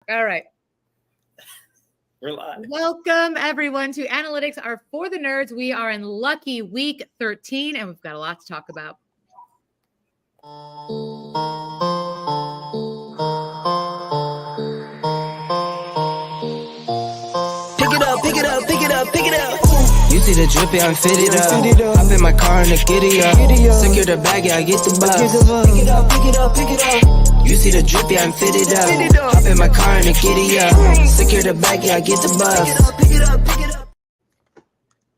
All right. We're live. Welcome, everyone, to Analytics Are For the Nerds. We are in lucky week 13, and we've got a lot to talk about. Pick it up, pick it up, pick it up, pick it up. You see the drippy, I'm fitted up. Hop in my car and the giddy up. Secure the bag, yeah, I get the bus. Pick it up, pick it up, pick it up. You see the drippy, I'm fitted up. Hop in my car and the giddy up. Secure the bag, yeah, I get the bus. Pick it up, pick it up.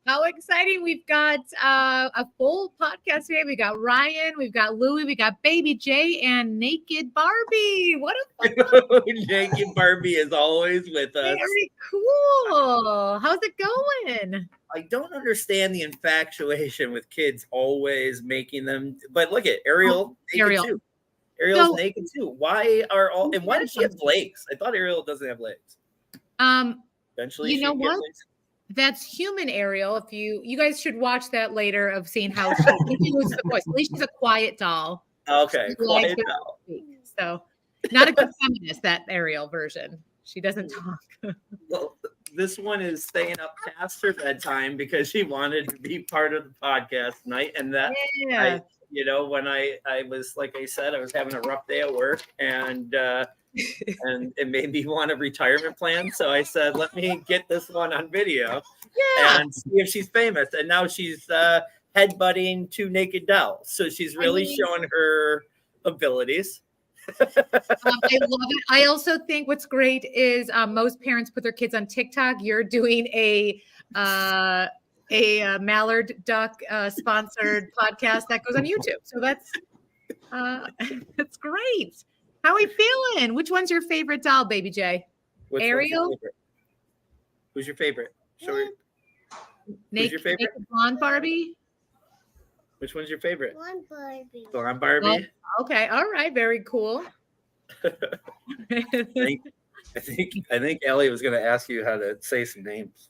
How exciting. We've got a full podcast today. We got Ryan, we've got Louie, we got Baby J, and Naked Barbie. What a fun Naked Barbie is always with us. Very cool. How's it going? I don't understand the infatuation with kids always making them. But look at Ariel. Ariel. Too. Ariel's So- naked too. Why are all? And why does she have legs? I thought Ariel doesn't have legs. Eventually, You know she'd get what? legs. That's human Ariel. If you guys should watch that later of seeing how she loses the voice. At least she's a quiet doll. Okay, She quiet likes to now. speak. So not a good feminist, that Ariel version. She doesn't talk. Well, this one is staying up past her bedtime because she wanted to be part of the podcast tonight, and that. Yeah. When I was, like I said, I was having a rough day at work, and it made me want a retirement plan. So I said, let me get this one on video and see if she's famous. And now she's headbutting two naked dolls. So she's really showing her abilities. I love it. I also think what's great is most parents put their kids on TikTok. You're doing a Mallard Duck sponsored podcast that goes on YouTube. So that's great. How are we feeling? Which one's your favorite doll, Baby J? Ariel? Who's your favorite? Show her. Who's your favorite? Naked Blonde Barbie? Which one's your favorite? Blonde Barbie. Blonde Barbie. Oh, okay. All right. Very cool. I think Ellie was going to ask you how to say some names.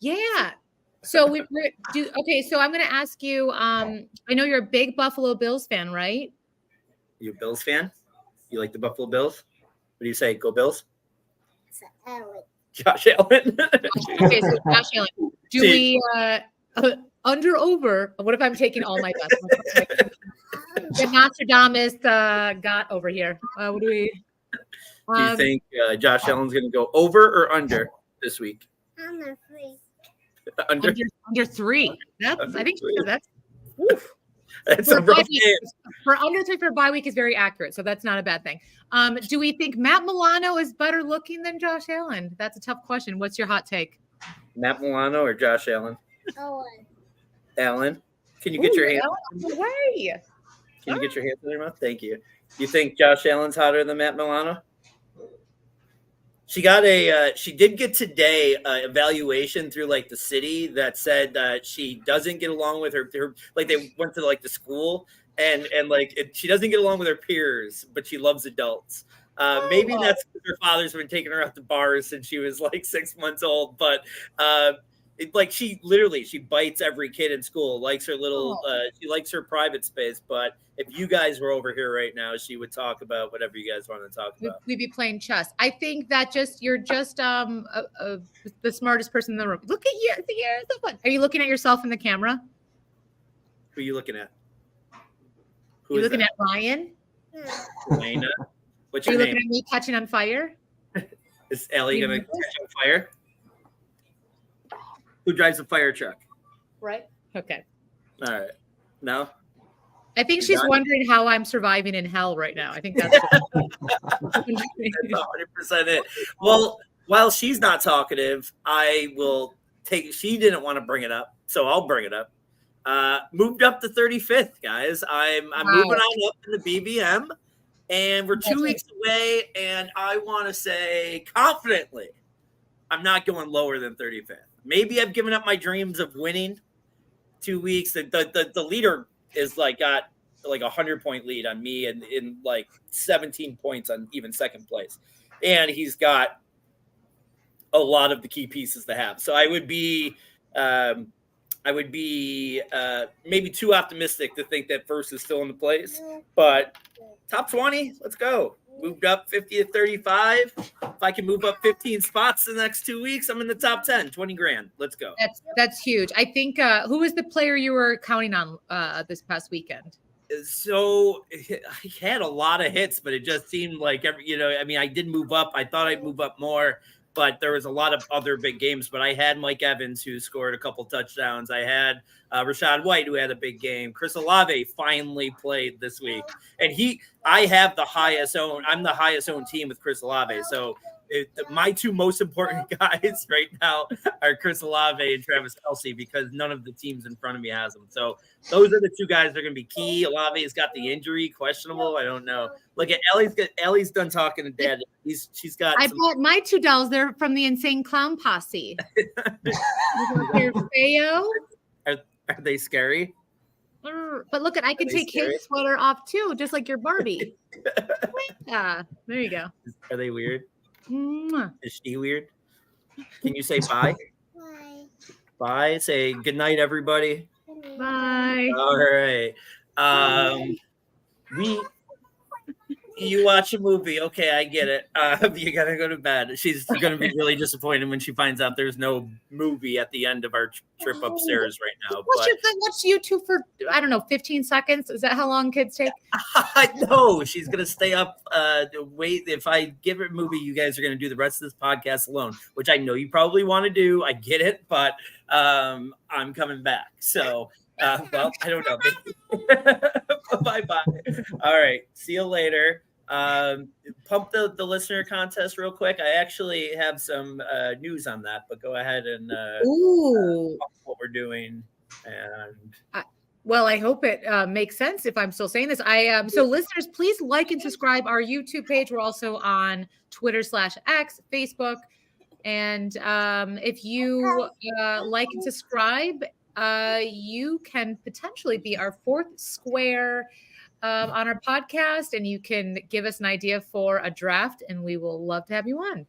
Yeah. So so I'm going to ask you, I know you're a big Buffalo Bills fan, right? You a Bills fan? You like the Buffalo Bills? What do you say? Go Bills? It's Ellie. Josh Allen. Okay, so Josh Allen. Do we under over? What if I'm taking all my bets? The Nostradamus got over here. What do we? Do you think Josh Allen's going to go over or under this week? I'm a freak. Under 3. I think that's. Oof. That's a rough game. For under 3 for a bye week is very accurate, so that's not a bad thing. Do we think Matt Milano is better looking than Josh Allen? That's a tough question. What's your hot take? Matt Milano or Josh Allen? Owen. Allen, can you get your hands? Away. Can you get your hands in your mouth? Thank you. You think Josh Allen's hotter than Matt Milano? She did get today evaluation through like the city that said that she doesn't get along with her like they went to like the school and she doesn't get along with her peers, but she loves adults. Maybe that's because her father's been taking her out to bars since she was like 6 months old, but she bites every kid in school, likes her little she likes her private space. But if you guys were over here right now, she would talk about whatever you guys want to talk about. We'd be playing chess. I think that you're just the smartest person in the room. Look at you. You're so fun. Are you looking at yourself in the camera? Who are you looking at? Are you looking at Ryan? Elena. What's Are you your looking name? at me catching on fire? Is Ellie gonna catch on fire? Who drives a fire truck? Right. Okay. All right. No? I think You're she's done? wondering how I'm surviving in hell right now. I think that's That's 100% it. Well, while she's not talkative, I will take. She didn't want to bring it up, so I'll bring it up. Moved up to 35th, guys. I'm moving on up in the BBM, and we're 2 weeks away. And I want to say confidently, I'm not going lower than 35th. Maybe I've given up my dreams of winning 2 weeks. The leader is got 100-point lead on me and in 17 points on even second place. And he's got a lot of the key pieces to have. So I would be maybe too optimistic to think that first is still in the place, but top 20, let's go. moved up 50 to 35. If I can move up 15 spots in the next 2 weeks, I'm in the top 10, 20 grand. Let's go. That's huge. I think who was the player you were counting on this past weekend? So I had a lot of hits, but it just seemed like I did move up. I thought I'd move up more, but there was a lot of other big games. But I had Mike Evans, who scored a couple touchdowns. I had Rashad White, who had a big game. Chris Olave finally played this week, and I have the highest owned. I'm the highest owned team with Chris Olave. So my two most important guys right now are Chris Olave and Travis Kelce, because none of the teams in front of me has them. So those are the two guys that are going to be key. Olave's got the injury, questionable. I don't know. Look at Ellie's done talking to Dad. She's got. I bought my $2. They're from the Insane Clown Posse. Are they scary? But look, I can take his sweater off too, just like your Barbie. Yeah, there you go. Are they weird? Mwah. Is she weird? Can you say bye? Bye. Bye. Say good night, everybody. Bye. All right. You watch a movie. Okay, I get it. You gotta go to bed. She's gonna be really disappointed when she finds out there's no movie at the end of our trip upstairs right now. Watch YouTube for 15 seconds. Is that how long kids take? No, she's gonna stay up. Wait, if I give her a movie, you guys are gonna do the rest of this podcast alone, which I know you probably want to do. I get it, but I'm coming back. So. Well, I don't know. Bye-bye. All right. See you later. Pump the listener contest real quick. I actually have some news on that, but go ahead and pump what we're doing. And well, I hope it makes sense if I'm still saying this. So listeners, please like and subscribe our YouTube page. We're also on Twitter/X, Facebook. And if you like and subscribe, you can potentially be our fourth square on our podcast, and you can give us an idea for a draft, and we will love to have you on.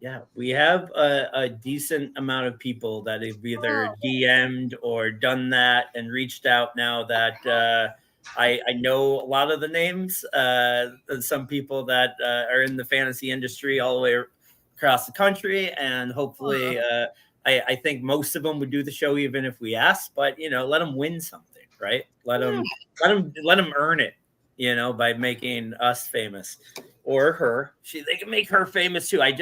Yeah, we have a decent amount of people that have either DM'd or done that and reached out now that I know a lot of the names. Some people that are in the fantasy industry all the way across the country, and hopefully I think most of them would do the show even if we asked, but let them win something, right? Let them earn it, by making us famous, or her. They can make her famous too. I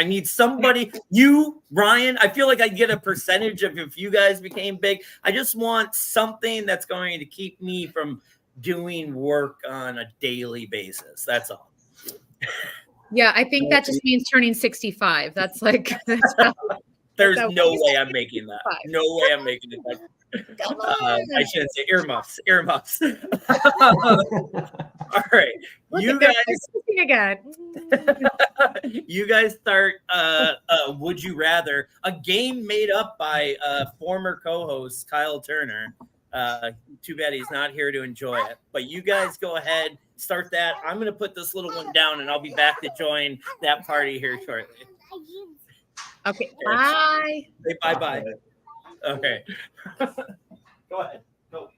need somebody. You, Ryan. I feel like I get a percentage of if you guys became big. I just want something that's going to keep me from doing work on a daily basis. That's all. Yeah, I think that just means turning 65. That's how. There's no way I'm making that. No way I'm making it. I shouldn't say earmuffs. All right. You guys start Would You Rather, a game made up by former co-host Kyle Turner. Too bad he's not here to enjoy it. But you guys go ahead, start that. I'm going to put this little one down, and I'll be back to join that party here shortly. Okay, bye. Say bye-bye. Okay. Go ahead. Go.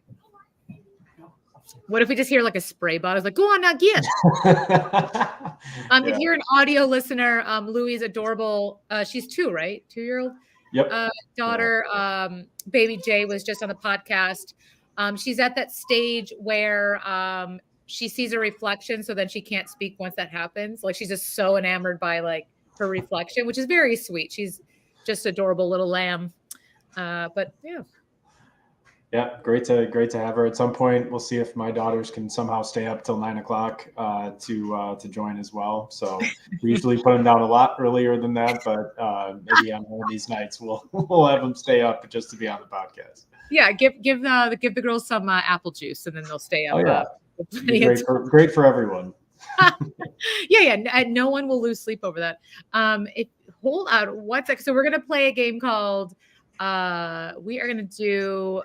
What if we just hear like a spray bottle? It's like, go on now, get. If you're an audio listener, Louie's adorable. She's 2, right? 2-year-old. Yep. Daughter, baby Jay was just on the podcast. She's at that stage where she sees a reflection, so then she can't speak once that happens. Like she's just so enamored by her reflection, which is very sweet. She's just adorable little lamb. But yeah. Yeah, great to have her. At some point, we'll see if my daughters can somehow stay up till 9 o'clock to join as well. So we usually put them down a lot earlier than that, but maybe on one of these nights we'll have them stay up just to be on the podcast. Yeah, give the girls some apple juice, and then they'll stay up. Oh yeah, great for everyone. Yeah. No one will lose sleep over that. Hold on 1 second. So we're gonna play a game called. We are gonna do.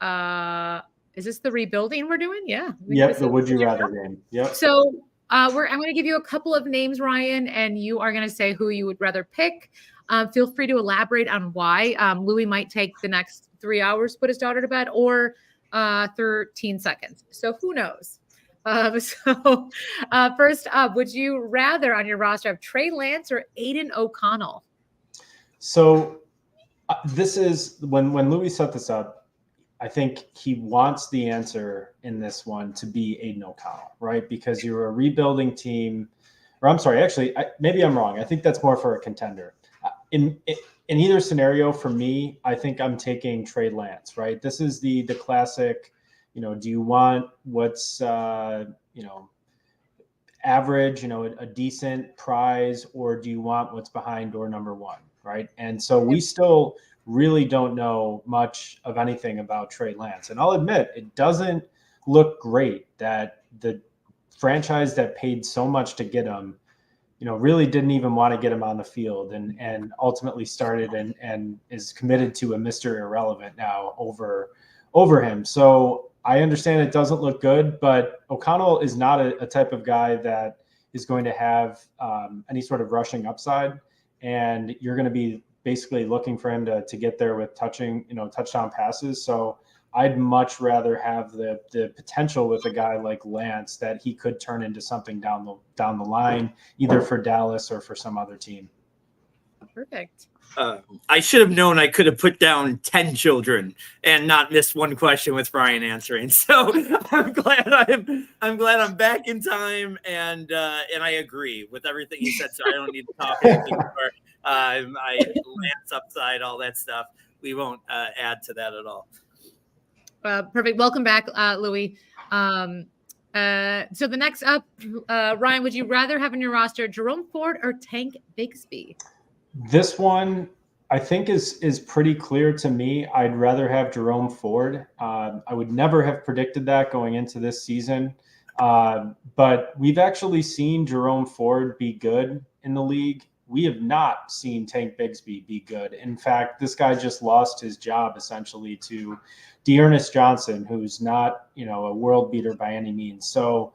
Is this the rebuilding we're doing? Yeah. Yep. The Would You Rather game. Yep. So I'm going to give you a couple of names, Ryan, and you are going to say who you would rather pick. Feel free to elaborate on why. Louis might take the next 3 hours to put his daughter to bed, or 13 seconds. So who knows? First up, would you rather on your roster have Trey Lance or Aiden O'Connell? So this is when Louis set this up, I think he wants the answer in this one to be Aiden O'Connell, right? Because you're a rebuilding team, or I'm sorry, actually, maybe I'm wrong. I think that's more for a contender. In either scenario, for me, I think I'm taking Trey Lance, right? This is the classic, do you want what's, average, a decent prize, or do you want what's behind door number one, right? And so we still really don't know much of anything about Trey Lance. And I'll admit, it doesn't look great that the franchise that paid so much to get him, really didn't even want to get him on the field and ultimately started and is committed to a Mr. Irrelevant now over him. So I understand it doesn't look good, but O'Connell is not a type of guy that is going to have any sort of rushing upside. And you're going to be basically looking for him to get there with touchdown passes. So I'd much rather have the potential with a guy like Lance that he could turn into something down the line, either for Dallas or for some other team. Perfect. I should have known I could have put down 10 children and not missed one question with Brian answering. So I'm glad I'm back in time and I agree with everything you said. So I don't need to talk anything more. Lance upside, all that stuff. We won't add to that at all. Perfect. Welcome back, Louis. So the next up, Ryan, would you rather have on your roster Jerome Ford or Tank Bigsby? This one, I think, is pretty clear to me. I'd rather have Jerome Ford. I would never have predicted that going into this season. But we've actually seen Jerome Ford be good in the league. We have not seen Tank Bigsby be good. In fact, this guy just lost his job essentially to Dearness Johnson, who's not, a world beater by any means. So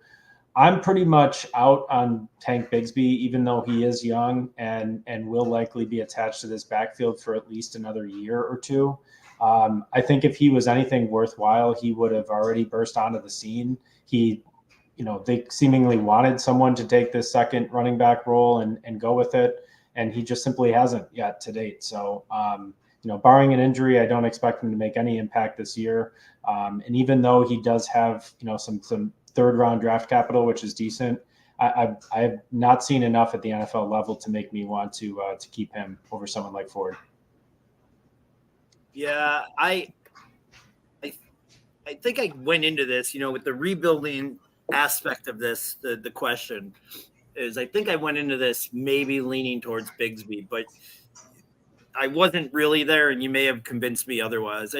I'm pretty much out on Tank Bigsby, even though he is young and will likely be attached to this backfield for at least another year or two. I think if he was anything worthwhile, he would have already burst onto the scene. They seemingly wanted someone to take this second running back role and go with it, and he just simply hasn't yet to date. So, barring an injury, I don't expect him to make any impact this year. And even though he does have, some third round draft capital, which is decent, I have not seen enough at the NFL level to make me want to keep him over someone like Ford. Yeah, I think I went into this, with the rebuilding aspect of this. The question is, I think I went into this maybe leaning towards Bigsby, but I wasn't really there, and you may have convinced me otherwise.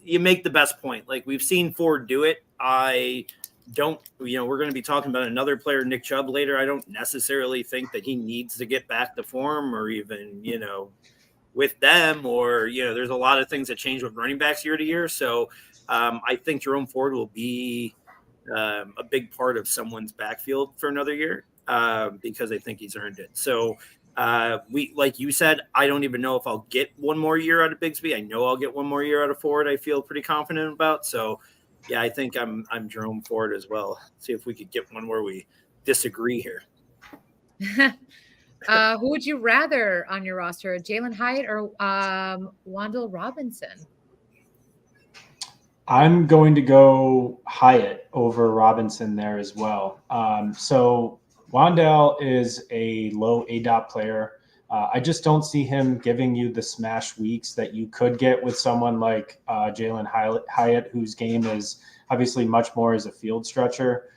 You make the best point. Like, we've seen Ford do it. I don't, we're going to be talking about another player, Nick Chubb, later. I don't necessarily think that he needs to get back to form or even, with them, or, there's a lot of things that change with running backs year to year. So I think Jerome Ford will be a big part of someone's backfield for another year because I think he's earned it. So like you said, I don't even know if I'll get one more year out of Bigsby. I know I'll get one more year out of Ford. I feel pretty confident about. So yeah, I think I'm Jerome Ford as well. See if we could get one where we disagree here. Who would you rather on your roster, Jalen Hyatt or Wan'Dale Robinson? I'm going to go Hyatt over Robinson there as well. So Wan'Dale is a low ADOT player. I just don't see him giving you the smash weeks that you could get with someone like Jalen Hyatt, whose game is obviously much more as a field stretcher.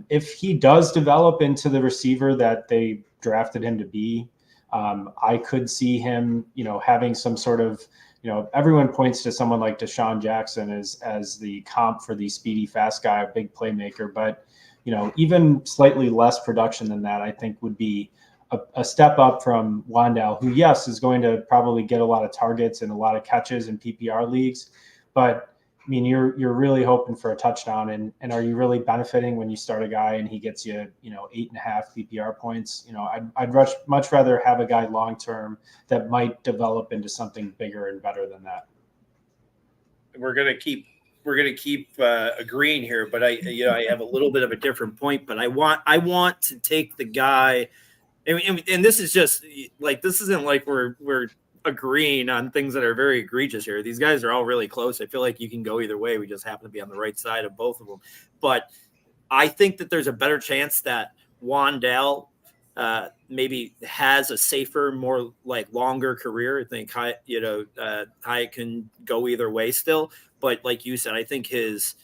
If he does develop into the receiver that they drafted him to be, I could see him, having some sort of, everyone points to someone like Deshaun Jackson as the comp for the speedy, fast guy, a big playmaker. But, even slightly less production than that, I think would be a step up from Wan'Dale, who, yes, is going to probably get a lot of targets and a lot of catches in PPR leagues. But I mean, you're really hoping for a touchdown, and are you really benefiting when you start a guy and he gets you, 8.5 PPR points? I'd much rather have a guy long term that might develop into something bigger and better than that. We're gonna keep agreeing here, but I have a little bit of a different point. But I want to take the guy, and this is just like, this isn't like we're agreeing on things that are very egregious here. These guys are all really close. I feel like you can go either way. We just happen to be on the right side of both of them. But I think that there's a better chance that Wandale maybe has a safer, more like longer career. I think Hyatt can go either way still. But like you said, I think his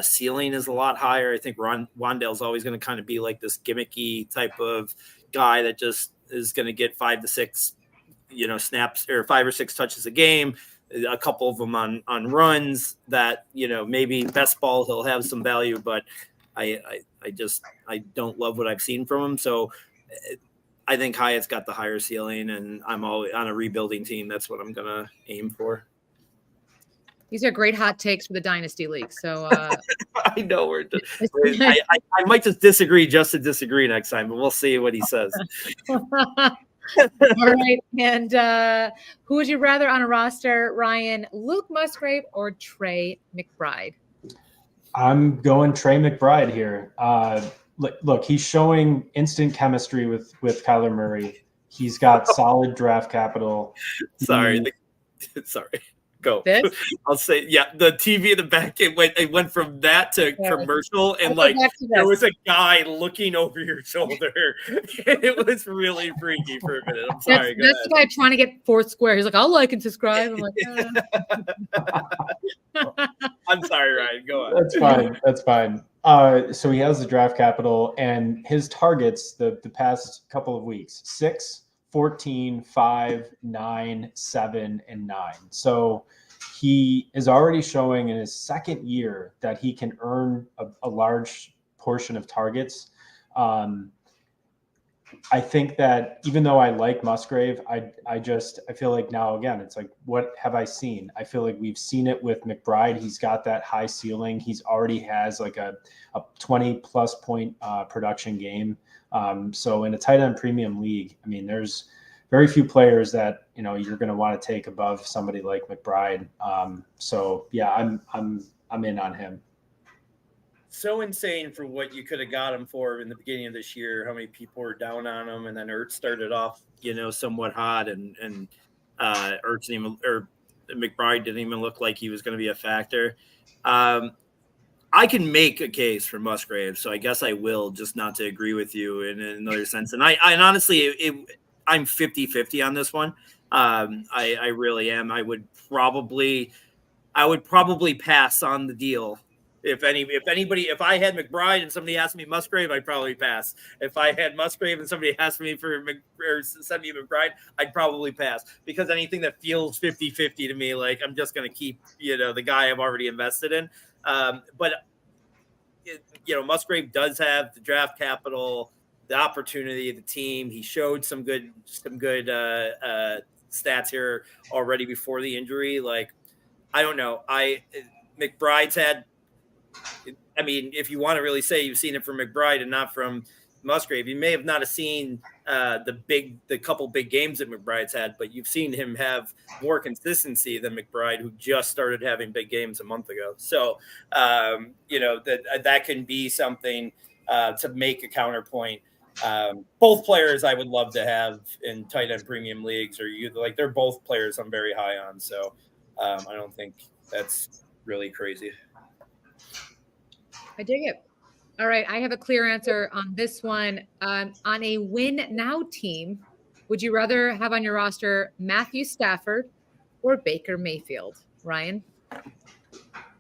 ceiling is a lot higher. I think Wandale's always going to kind of be like this gimmicky type of guy that just is going to get 5 to 6 snaps or 5 or 6 touches a game, a couple of them on runs that, maybe best ball, he'll have some value, but I don't love what I've seen from him. So I think Hyatt's got the higher ceiling, and I'm always on a rebuilding team. That's what I'm going to aim for. These are great hot takes for the Dynasty League. So I know I might just disagree just to disagree next time, but we'll see what he says. All right. And who would you rather on a roster, Ryan, Luke Musgrave or Trey McBride? I'm going Trey McBride here. Look, he's showing instant chemistry with Kyler Murray. He's got solid draft capital. Sorry. Go. This? I'll say, the TV in the back, it went from that to commercial, and like there was a guy looking over your shoulder. It was really freaky for a minute. I'm sorry. That's the guy trying to get fourth square. He's like, I'll like and subscribe. I'm like, I'm sorry, Ryan. Go on. That's fine. So he has the draft capital, and his targets the past couple of weeks: 6, 14, 5, 9, 7, and 9. So he is already showing in his second year that he can earn a large portion of targets. I think that even though I like Musgrave, I feel like now, again, it's like, what have I seen? I feel like we've seen it with McBride. He's got that high ceiling. He's already has like a 20-plus point production game. So in a tight end premium league, I mean, there's very few players that, you're going to want to take above somebody like McBride. So yeah, I'm in on him. So insane for what you could have got him for in the beginning of this year. How many people were down on him, and then Ertz started off, somewhat hot, and Ertz McBride didn't even look like he was going to be a factor. I can make a case for Musgrave, so I guess I will, just not to agree with you in another sense. And I honestly, I'm 50-50 on this one. I really am. I would probably pass on the deal. If I had McBride and somebody asked me Musgrave, I'd probably pass. If I had Musgrave and somebody asked me send me McBride, I'd probably pass, because anything that feels 50-50 to me, like, I'm just going to keep, the guy I've already invested in. But Musgrave does have the draft capital, the opportunity, the team. He showed some good stats here already before the injury. Like, I don't know. McBride's had, I mean, if you want to really say you've seen it from McBride and not from Musgrave, you may have not have seen the couple big games that McBride's had, but you've seen him have more consistency than McBride, who just started having big games a month ago. So, that can be something to make a counterpoint. Both players I would love to have in tight end premium leagues, they're both players I'm very high on. So I don't think that's really crazy. I dig it. All right. I have a clear answer on this one. On a win now team, would you rather have on your roster Matthew Stafford or Baker Mayfield? Ryan?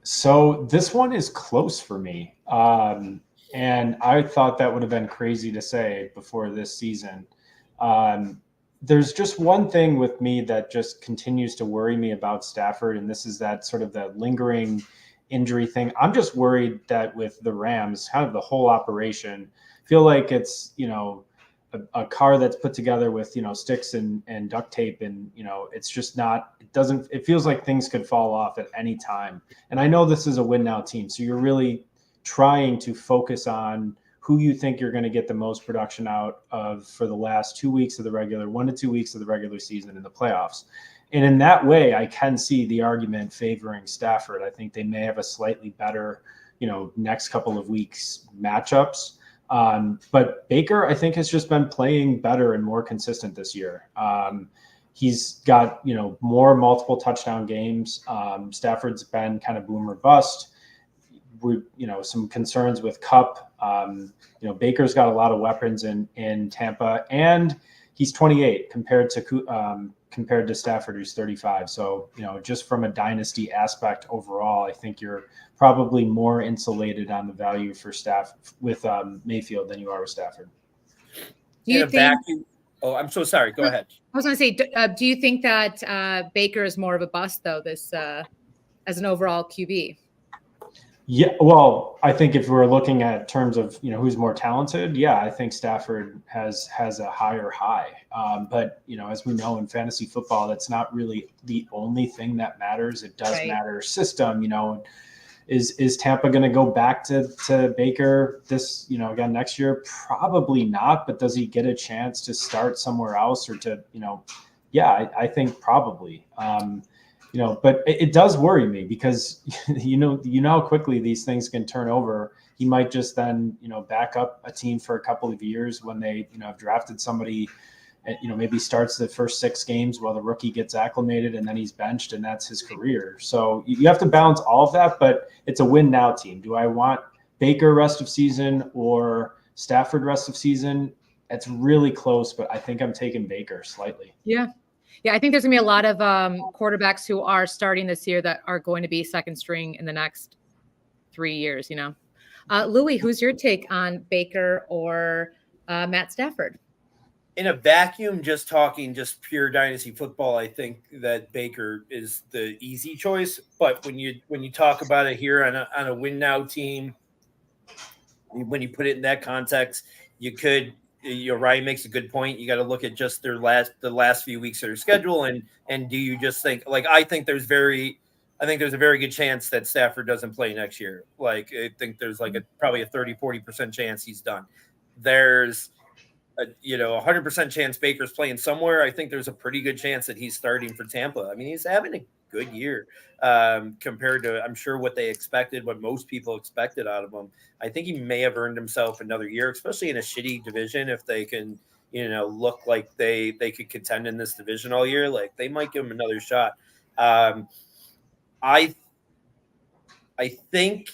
So this one is close for me. And I thought that would have been crazy to say before this season. There's just one thing with me that just continues to worry me about Stafford, and this is that sort of that lingering injury thing. I'm just worried that with the Rams, kind of the whole operation, feel like it's, a car that's put together with, sticks and duct tape, and, it's just not, it feels like things could fall off at any time. And I know this is a win now team, so you're really trying to focus on who you think you're going to get the most production out of for the last 2 weeks of the 1 to 2 weeks of the regular season in the playoffs. And in that way, I can see the argument favoring Stafford. I think they may have a slightly better, next couple of weeks matchups. But Baker, I think, has just been playing better and more consistent this year. He's got, more multiple touchdown games. Stafford's been kind of boom or bust. Some concerns with Kupp. Baker's got a lot of weapons in Tampa, and he's 28 compared to Stafford, who's 35. So, just from a dynasty aspect overall, I think you're probably more insulated on the value for staff with Mayfield than you are with Stafford. Do you think? Oh, I'm so sorry. Go ahead. I was going to say, do you think that Baker is more of a bust though? This as an overall QB. Yeah, well, I think if we're looking at terms of who's more talented, I think Stafford has a higher high. But as we know in fantasy football, that's not really the only thing that matters. It does matter system. Is Tampa going to go back to Baker this again next year? Probably not. But does he get a chance to start somewhere else or to I think probably. But it does worry me because, how quickly these things can turn over. He might just then, back up a team for a couple of years when they, have drafted somebody, maybe starts the first 6 games while the rookie gets acclimated and then he's benched and that's his career. So you have to balance all of that, but it's a win now team. Do I want Baker rest of season or Stafford rest of season? It's really close, but I think I'm taking Baker slightly. Yeah. Yeah, I think there's going to be a lot of quarterbacks who are starting this year that are going to be second string in the next 3 years, Louis, who's your take on Baker or Matt Stafford? In a vacuum, just pure dynasty football, I think that Baker is the easy choice. But when you talk about it here on a win now team, when you put it in that context, Ryan makes a good point. You got to look at just the last few weeks of their schedule, and do you just think I think there's a very good chance that Stafford doesn't play next year. I think there's probably a 30-40% chance he's done. There's a 100% chance Baker's playing somewhere. I think there's a pretty good chance that he's starting for Tampa. I mean, he's having a good year compared to, I'm sure, what they expected, what most people expected out of him. I think he may have earned himself another year, especially in a shitty division. If they can, look like they could contend in this division all year, they might give him another shot. I think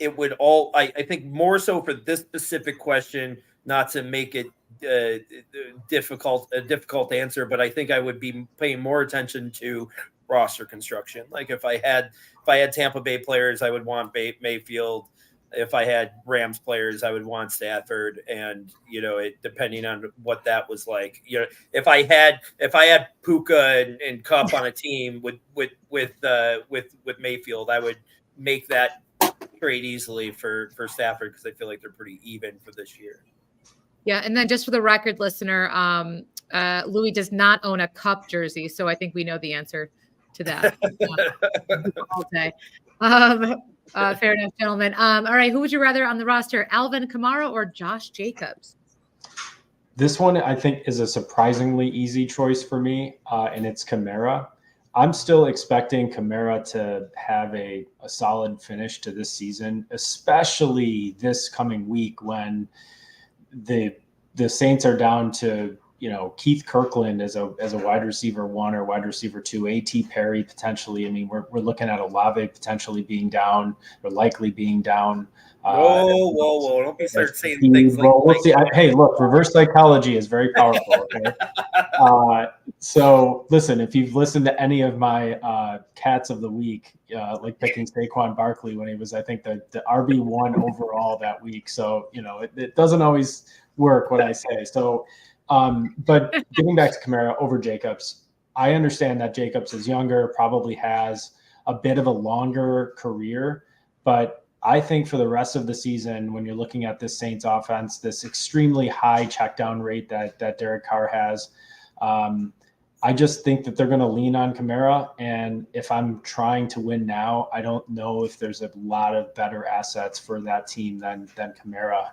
it would I think more so for this specific question, not to make it a difficult answer, but I think I would be paying more attention to roster construction. If I had Tampa Bay players, I would want Mayfield. If I had Rams players, I would want Stafford, and depending on what that was like. If I had Puka and Kupp on a team with Mayfield, I would make that trade easily for Stafford because I feel like they're pretty even for this year. Yeah, and then just for the record, listener, Louis does not own a Kupp jersey, so I think we know the answer to that. All day. Fair enough, gentlemen. All right, who would you rather on the roster, Alvin Kamara or Josh Jacobs? This one, I think, is a surprisingly easy choice for me, and it's Kamara. I'm still expecting Kamara to have a solid finish to this season, especially this coming week when the Saints are down to Keith Kirkland as a wide receiver 1 or wide receiver 2, A.T. Perry potentially. I mean, we're looking at Olave potentially being down or likely being down. Whoa! Don't be start saying things like. Well, we'll see. Hey, look, reverse psychology is very powerful. Okay. So listen, if you've listened to any of my cats of the week, like picking Saquon Barkley when he was, I think, the RB1 overall that week. So it doesn't always work what I say. So. But getting back to Kamara over Jacobs, I understand that Jacobs is younger, probably has a bit of a longer career, but I think for the rest of the season, when you're looking at this Saints offense, this extremely high check down rate that Derek Carr has, I just think that they're going to lean on Kamara. And if I'm trying to win now, I don't know if there's a lot of better assets for that team than Kamara.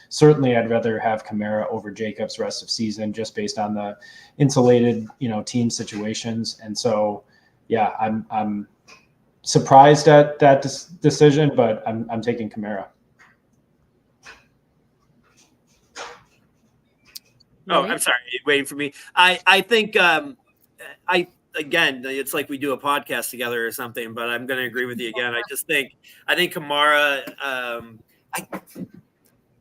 Certainly, I'd rather have Kamara over Jacobs rest of season just based on the insulated, team situations. And so, yeah, I'm surprised at that decision, but I'm taking Kamara. Oh, I'm sorry. You're waiting for me. I think again, it's like we do a podcast together or something, but I'm going to agree with you again. I think Kamara,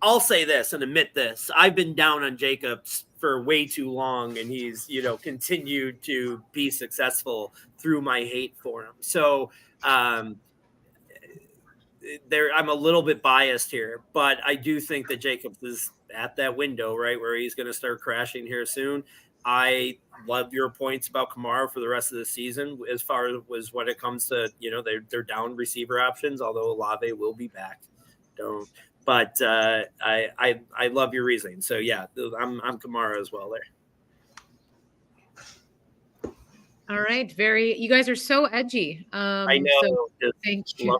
I'll say this and admit this. I've been down on Jacobs for way too long, and he's, continued to be successful through my hate for him. So, I'm a little bit biased here, but I do think that Jacobs is at that window, right, where he's going to start crashing here soon. I love your points about Kamara for the rest of the season as far as when it comes to, they're down receiver options, although Olave will be back. But I love your reasoning. So yeah, I'm Kamara as well there. All right. You guys are so edgy. I know. So thank you.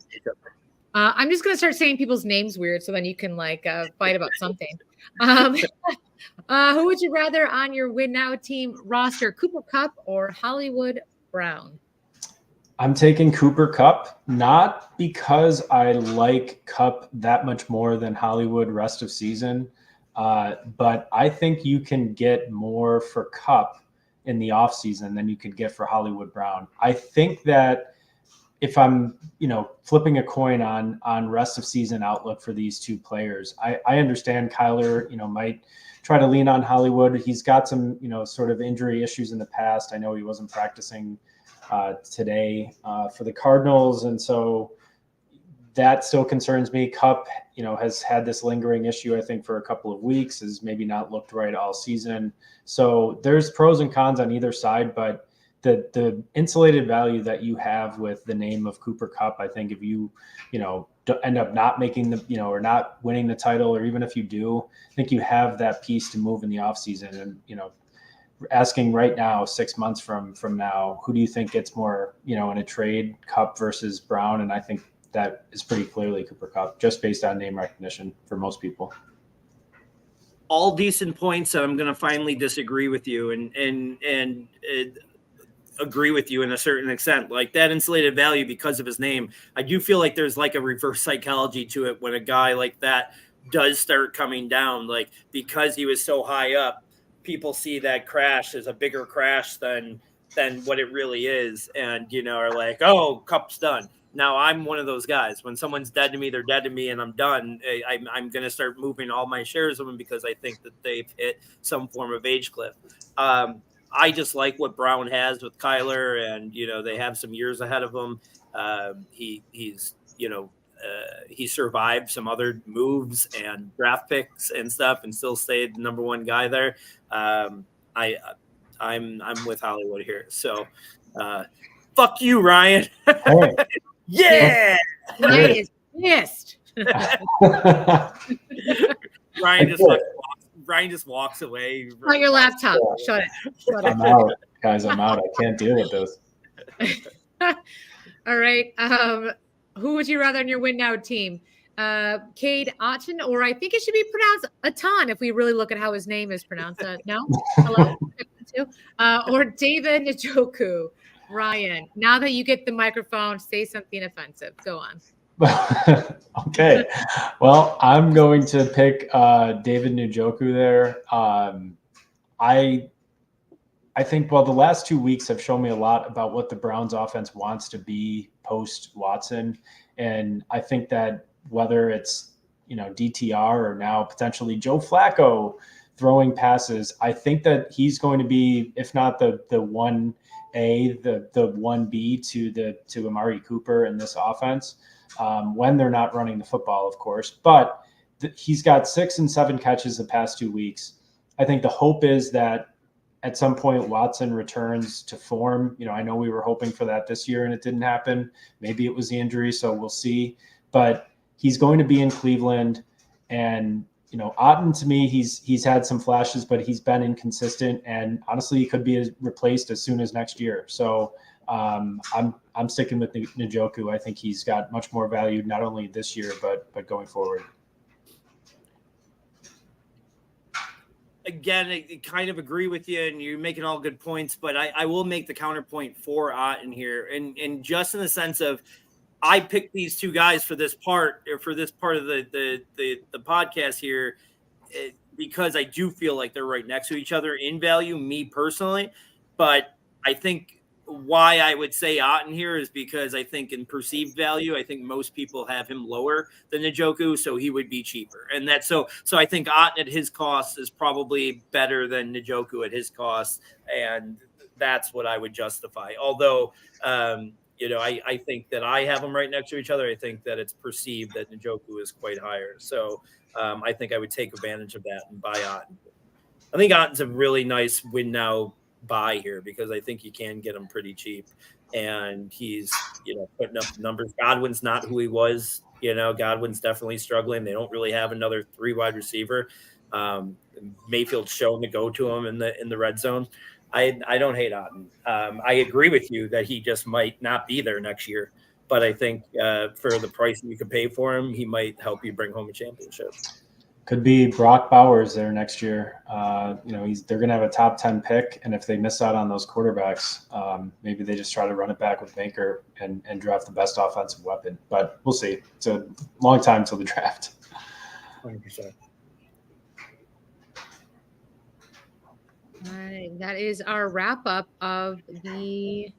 I'm just going to start saying people's names weird so then you can fight about something. Who would you rather on your win now team roster, Cooper Kupp or Hollywood Brown? I'm taking Cooper Kupp, not because I like Kupp that much more than Hollywood rest of season, but I think you can get more for Kupp in the offseason than you could get for Hollywood Brown. I think that if I'm, flipping a coin on rest of season outlook for these two players, I understand Kyler, might try to lean on Hollywood. He's got some, sort of injury issues in the past. I know he wasn't practicing today for the Cardinals. And so that still concerns me. Kupp, has had this lingering issue, I think, for a couple of weeks, has maybe not looked right all season. So there's pros and cons on either side, but the insulated value that you have with the name of Cooper Kupp, I think if you, end up not making or not winning the title, or even if you do, I think you have that piece to move in the offseason. And, asking right now, 6 months from now, who do you think gets more, in a trade, Kupp versus Brown? And I think that is pretty clearly Cooper Kupp, just based on name recognition for most people. All decent points. I'm going to finally disagree with you and agree with you in a certain extent, like that insulated value because of his name. I do feel like there's a reverse psychology to it when a guy like that does start coming down, because he was so high up, people see that crash as a bigger crash than what it really is. And, are like, oh, Kupp's done. Now I'm one of those guys. When someone's dead to me, they're dead to me, and I'm done. I'm going to start moving all my shares of them because I think that they've hit some form of age cliff. I just like what Brown has with Kyler, and they have some years ahead of him. He's survived some other moves and draft picks and stuff, and still stayed the number one guy there. I'm with Hollywood here. So, fuck you, Ryan. Hey. Yeah, Ryan is pissed. Ryan just walks away. On your laptop. Shut it. I'm out, guys. I'm out. I can't deal with this. All right. Who would you rather on your win now team? Cade Otton, or I think it should be pronounced Atan if we really look at how his name is pronounced. No? Hello? Or David Njoku. Ryan, now that you get the microphone, say something offensive. Go on. Okay. Well, I'm going to pick David Njoku there. I think, the last 2 weeks have shown me a lot about what the Browns offense wants to be post Watson. And I think that whether it's, DTR or now potentially Joe Flacco throwing passes, I think that he's going to be, if not the 1A, the 1B to Amari Cooper in this offense, when they're not running the football, of course. But he's got 6 and 7 catches the past 2 weeks. I think the hope is that at some point Watson returns to form. I know we were hoping for that this year and it didn't happen. Maybe it was the injury, so we'll see. But he's going to be in Cleveland, and Otten, to me, he's had some flashes, but he's been inconsistent, and honestly, he could be replaced as soon as next year. So I'm sticking with Njoku. I think he's got much more value not only this year but going forward. Again, I kind of agree with you, and you're making all good points, but I will make the counterpoint for Otten here, and just in the sense of I picked these two guys for this part of the podcast here because I do feel like they're right next to each other in value, me personally. But I think why I would say Otten here is because I think in perceived value, I think most people have him lower than Njoku, so he would be cheaper. And that's so I think Otten at his cost is probably better than Njoku at his cost, and that's what I would justify. Although I think that I have them right next to each other. I think that it's perceived that Njoku is quite higher. So I think I would take advantage of that and buy Otten. I think Otten's a really nice win now buy here because I think you can get him pretty cheap. And he's, putting up numbers. Godwin's not who he was. Godwin's definitely struggling. They don't really have another 3 wide receiver. Mayfield's shown to go to him in the red zone. I don't hate Otten. I agree with you that he just might not be there next year, but I think for the price that you could pay for him, he might help you bring home a championship. Could be Brock Bowers there next year. They're going to have a top 10 pick, and if they miss out on those quarterbacks, maybe they just try to run it back with Baker and draft the best offensive weapon. But we'll see. It's a long time till the draft. 100%. All right, that is our wrap up of the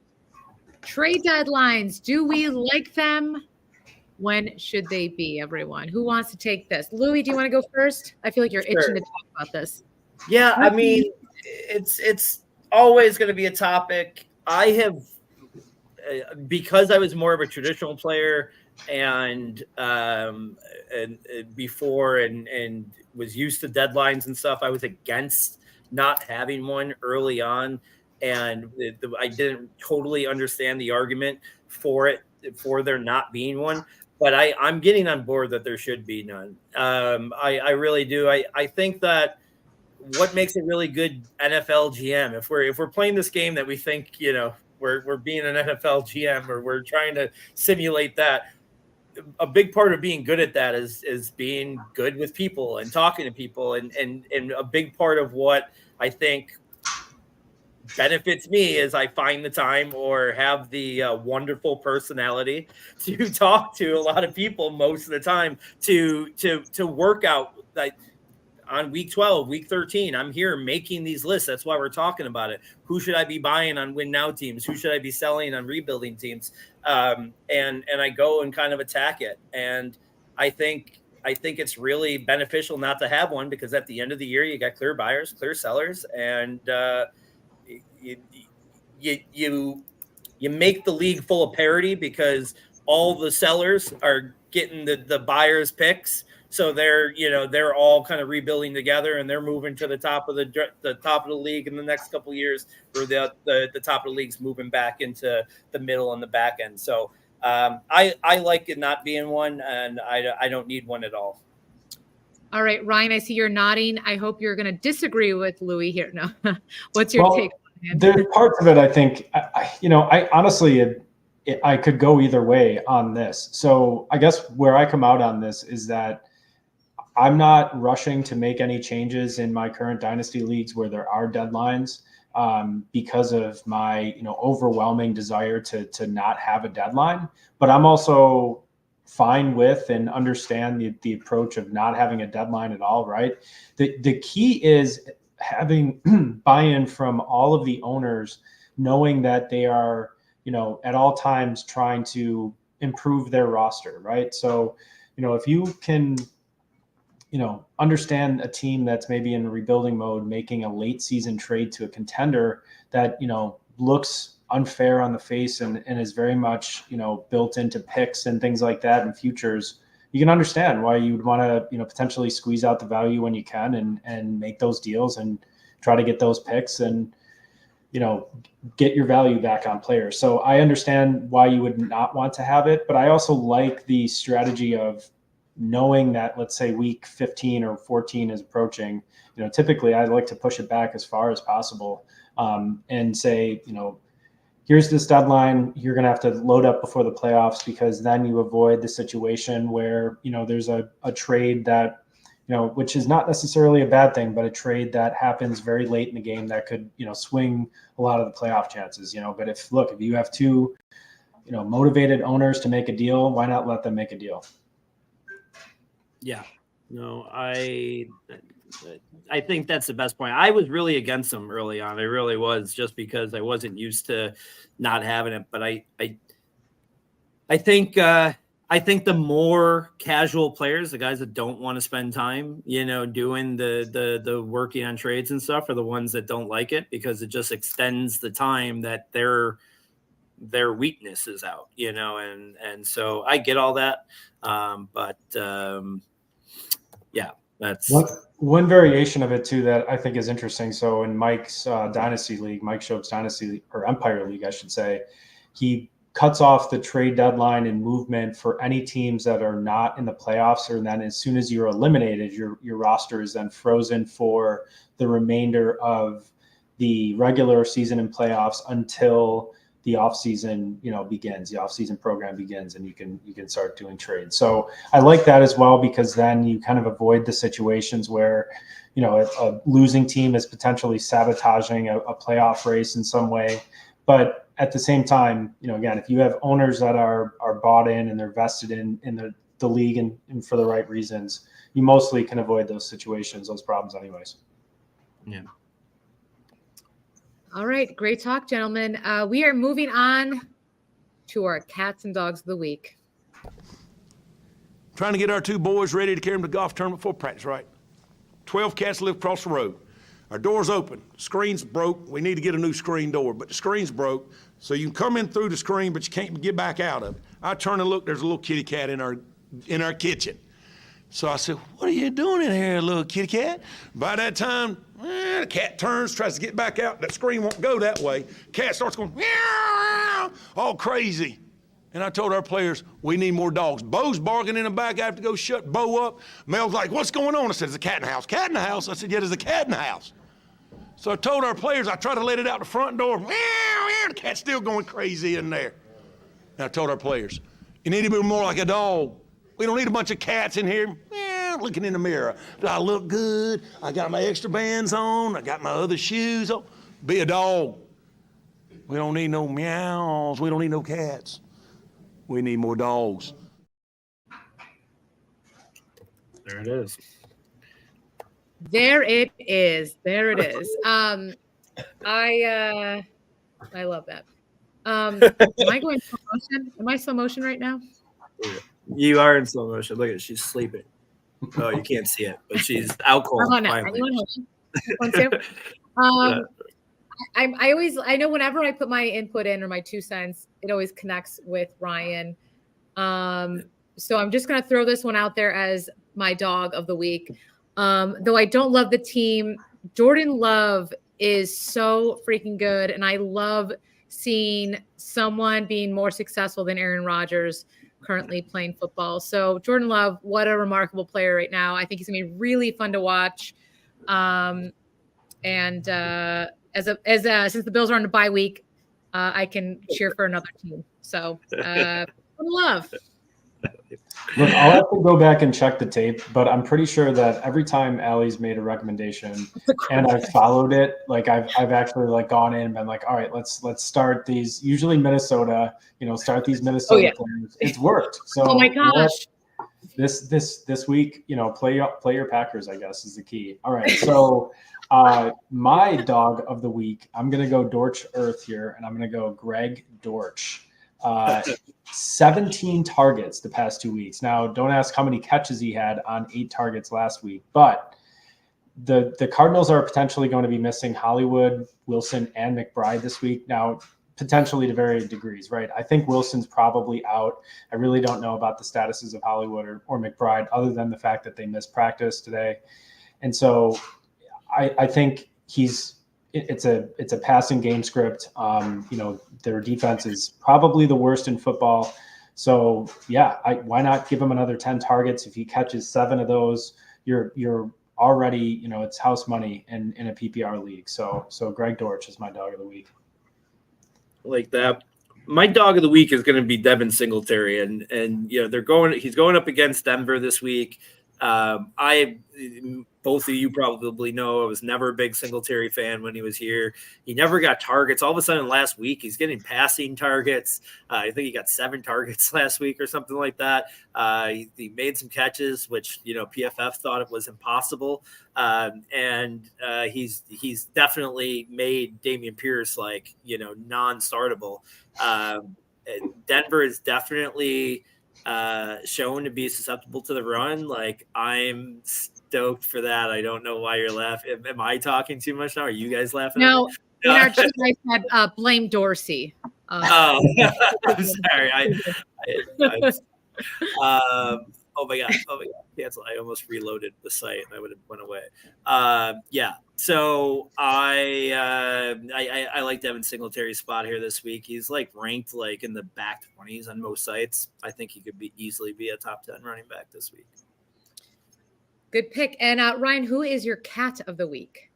trade deadlines. Do we like them? When should they be, everyone? Who wants to take this? Louis, do you want to go first? I feel like you're itching to talk about this. Yeah, I mean, it's always going to be a topic. I have, because I was more of a traditional player and before and was used to deadlines and stuff, I was against not having one early on, and I didn't totally understand the argument for there not being one. But I'm getting on board that there should be none. I really do. I think that what makes a really good NFL GM, if we're playing this game that we think we're being an NFL GM or we're trying to simulate that, a big part of being good at that is being good with people and talking to people, and a big part of what I think benefits me is I find the time or have the wonderful personality to talk to a lot of people most of the time to work out. Like on week 12, week 13, I'm here making these lists. That's why we're talking about it. Who should I be buying on win now teams? Who should I be selling on rebuilding teams? And I go and kind of attack it. And I think it's really beneficial not to have one, because at the end of the year, you got clear buyers, clear sellers, and you make the league full of parity because all the sellers are getting the buyers picks, so they're all kind of rebuilding together, and they're moving to the top of the league in the next couple of years, or the top of the league's moving back into the middle and the back end. So I like it not being one, and I don't need one at all. All right, Ryan, I see you're nodding. I hope you're going to disagree with Louis here. No, what's your take? There's parts of it, I think, I honestly, I could go either way on this. So I guess where I come out on this is that I'm not rushing to make any changes in my current dynasty leagues where there are deadlines because of my, overwhelming desire to not have a deadline. But I'm also fine with and understand the approach of not having a deadline at all, right? The key is having buy-in from all of the owners, knowing that they are, at all times trying to improve their roster, right? So, if you can, understand a team that's maybe in rebuilding mode, making a late season trade to a contender that, looks unfair on the face and is very much, built into picks and things like that and futures, you can understand why you would want to, potentially squeeze out the value when you can and make those deals and try to get those picks and, get your value back on players. So I understand why you would not want to have it, but I also like the strategy of knowing that, let's say week 15 or 14 is approaching, typically I like to push it back as far as possible, and say, here's this deadline. You're going to have to load up before the playoffs, because then you avoid the situation where, there's a trade that, which is not necessarily a bad thing, but a trade that happens very late in the game that could, swing a lot of the playoff chances, But if you have two, motivated owners to make a deal, why not let them make a deal? Yeah, no, I think that's the best point. I was really against them early on. I really was, just because I wasn't used to not having it. But I think the more casual players, the guys that don't want to spend time, doing the working on trades and stuff, are the ones that don't like it, because it just extends the time that their weakness is out, and so I get all that. Yeah, that's one variation of it too that I think is interesting. So in Mike's Dynasty League, Mike Shope's Dynasty League, or Empire League, I should say, he cuts off the trade deadline and movement for any teams that are not in the playoffs, and then as soon as you're eliminated, your roster is then frozen for the remainder of the regular season and playoffs until the offseason, begins. The offseason program begins, and you can start doing trades. So I like that as well, because then you kind of avoid the situations where, a losing team is potentially sabotaging a playoff race in some way. But at the same time, again, if you have owners that are bought in and they're vested in the league and for the right reasons, you mostly can avoid those situations, those problems anyways. Yeah. All right. Great talk, gentlemen. We are moving on to our cats and dogs of the week. Trying to get our two boys ready to carry them to the golf tournament before practice, right? 12 cats live across the road. Our door's open. Screen's broke. We need to get a new screen door, but the screen's broke. So you can come in through the screen, but you can't get back out of it. I turn and look, there's a little kitty cat in our kitchen. So I said, what are you doing in here, little kitty cat? By that time, the cat turns, tries to get back out. That screen won't go that way. Cat starts going, meow, all crazy. And I told our players, we need more dogs. Bo's barking in the back. I have to go shut Bo up. Mel's like, what's going on? I said, there's a cat in the house. Cat in the house? I said, yeah, there's a cat in the house. So I told our players, I tried to let it out the front door. Meow, meow, the cat's still going crazy in there. And I told our players, you need to be more like a dog. We don't need a bunch of cats in here looking in the mirror. Do I look good? I got my extra bands on. I got my other shoes on. Be a dog. We don't need no meows. We don't need no cats. We need more dogs. There it is. There it is. There it is. I love that. Am I going slow motion? Am I slow motion right now? You are in slow motion. Look at it. She's sleeping. Oh, you can't see it, but she's out cold. Hold on now. I know whenever I put my input in or my 2 cents, it always connects with Ryan. So I'm just going to throw this one out there as my dog of the week. Though I don't love the team, Jordan Love is so freaking good. And I love seeing someone being more successful than Aaron Rodgers currently playing football. So Jordan Love, what a remarkable player right now. I think he's gonna be really fun to watch. Since the Bills are on a bye week, I can cheer for another team. So love. Look, I'll have to go back and check the tape, but I'm pretty sure that every time Allie's made a recommendation and I've followed it, like I've actually like gone in and been like, all right, let's start these. Usually Minnesota, start these Minnesota players. It's worked. So oh my gosh. This week, play your Packers, I guess, is the key. All right, so my dog of the week, I'm gonna go Dortch Earth here, and I'm gonna go Greg Dortch. 17 targets the past 2 weeks. Now, don't ask how many catches he had on 8 targets last week, but the Cardinals are potentially going to be missing Hollywood, Wilson, and McBride this week. Now, potentially to varying degrees, right? I think Wilson's probably out. I really don't know about the statuses of Hollywood or McBride, other than the fact that they missed practice today. And so I think it's a passing game script. Their defense is probably the worst in football. So yeah, why not give him another 10 targets? If he catches 7 of those, you're already, it's house money in a PPR league. So Greg Dortch is my dog of the week. Like that. My dog of the week is going to be Devin Singletary, and he's going up against Denver this week. Both of you probably know I was never a big Singletary fan when he was here. He never got targets. All of a sudden last week, he's getting passing targets. I think he got 7 targets last week or something like that. He made some catches, which, PFF thought it was impossible. And he's definitely made Dameon Pierce non-startable. Denver is definitely shown to be susceptible to the run. Like, I'm stoked for that. I don't know why you're laughing. Am I talking too much now? Are you guys laughing? No, in our chat I said blame Dorsey. I'm sorry. Oh my god. Cancel. I almost reloaded the site and I would have went away. Yeah. So I like Devin Singletary's spot here this week. He's ranked in the back 20s on most sites. I think he could easily be a top 10 running back this week. Good pick. And Ryan, who is your cat of the week?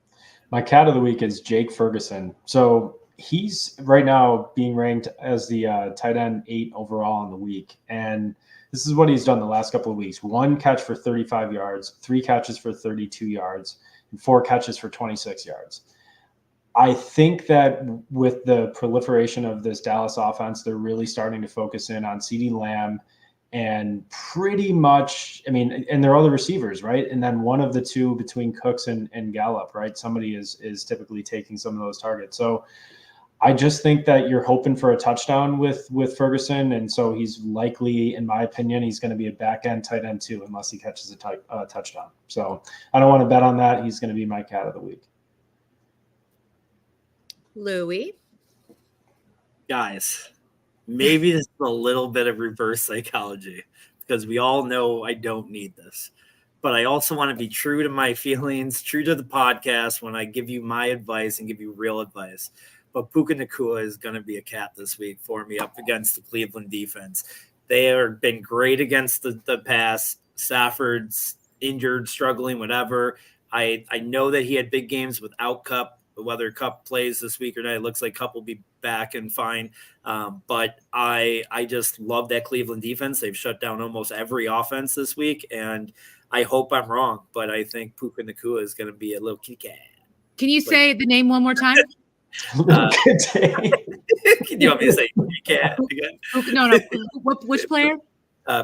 My cat of the week is Jake Ferguson. So he's right now being ranked as the tight end 8 overall in the week. And this is what he's done the last couple of weeks. 1 catch for 35 yards, 3 catches for 32 yards, and 4 catches for 26 yards. I think that with the proliferation of this Dallas offense, they're really starting to focus in on CeeDee Lamb and pretty much, and they're all the receivers, right? And then one of the two between Cooks and Gallup, right? Somebody is typically taking some of those targets. So I just think that you're hoping for a touchdown with Ferguson. And so he's likely, in my opinion, he's going to be a back end tight end too, unless he catches a touchdown. So I don't want to bet on that. He's going to be my cat of the week. Louis. Guys, maybe this is a little bit of reverse psychology because we all know I don't need this. But I also want to be true to my feelings, true to the podcast when I give you my advice and give you real advice. But Puka Nacua is going to be a cat this week for me up against the Cleveland defense. They have been great against the pass. Stafford's injured, struggling, whatever. I know that he had big games without Kupp. Whether Kupp plays this week or not, it looks like Kupp will be back and fine. But I just love that Cleveland defense. They've shut down almost every offense this week, and I hope I'm wrong, but I think Puka Nacua is going to be a little kitty cat. Can you say the name one more time? Can you want me to say kitty cat again? No. Which player?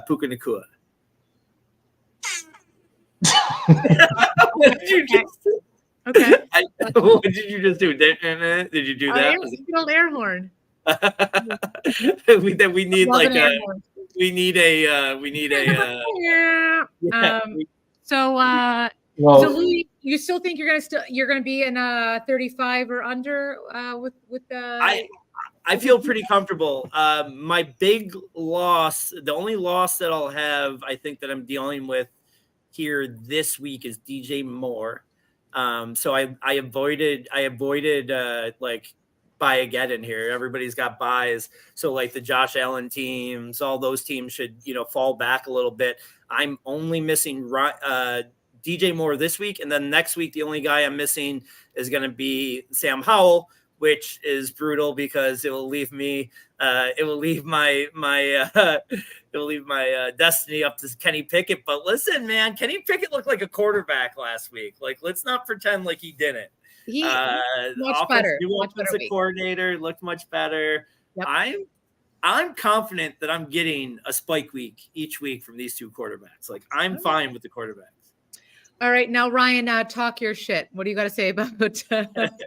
Puka Nacua. What did you just do? Okay. What did you just do? Did you do that? Old air horn. we need Love like an air a horn. we need a So Louis, you still think you're gonna be in 35 or under with the I feel pretty comfortable. My big loss, the only loss that I'll have, I think that I'm dealing with here this week is DJ Moore. So I avoided like buy again in here. Everybody's got buys. So like the Josh Allen teams, all those teams should, fall back a little bit. I'm only missing DJ Moore this week. And then next week, the only guy I'm missing is going to be Sam Howell, which is brutal because it will leave me, it will leave my destiny up to Kenny Pickett. But listen, man, Kenny Pickett looked like a quarterback last week. Like, let's not pretend like he didn't. He much better. New offensive coordinator looked much better. Yep. I'm confident that I'm getting a spike week each week from these two quarterbacks. Like, I'm fine with the quarterbacks. All right, now Ryan, talk your shit. What do you got to say about?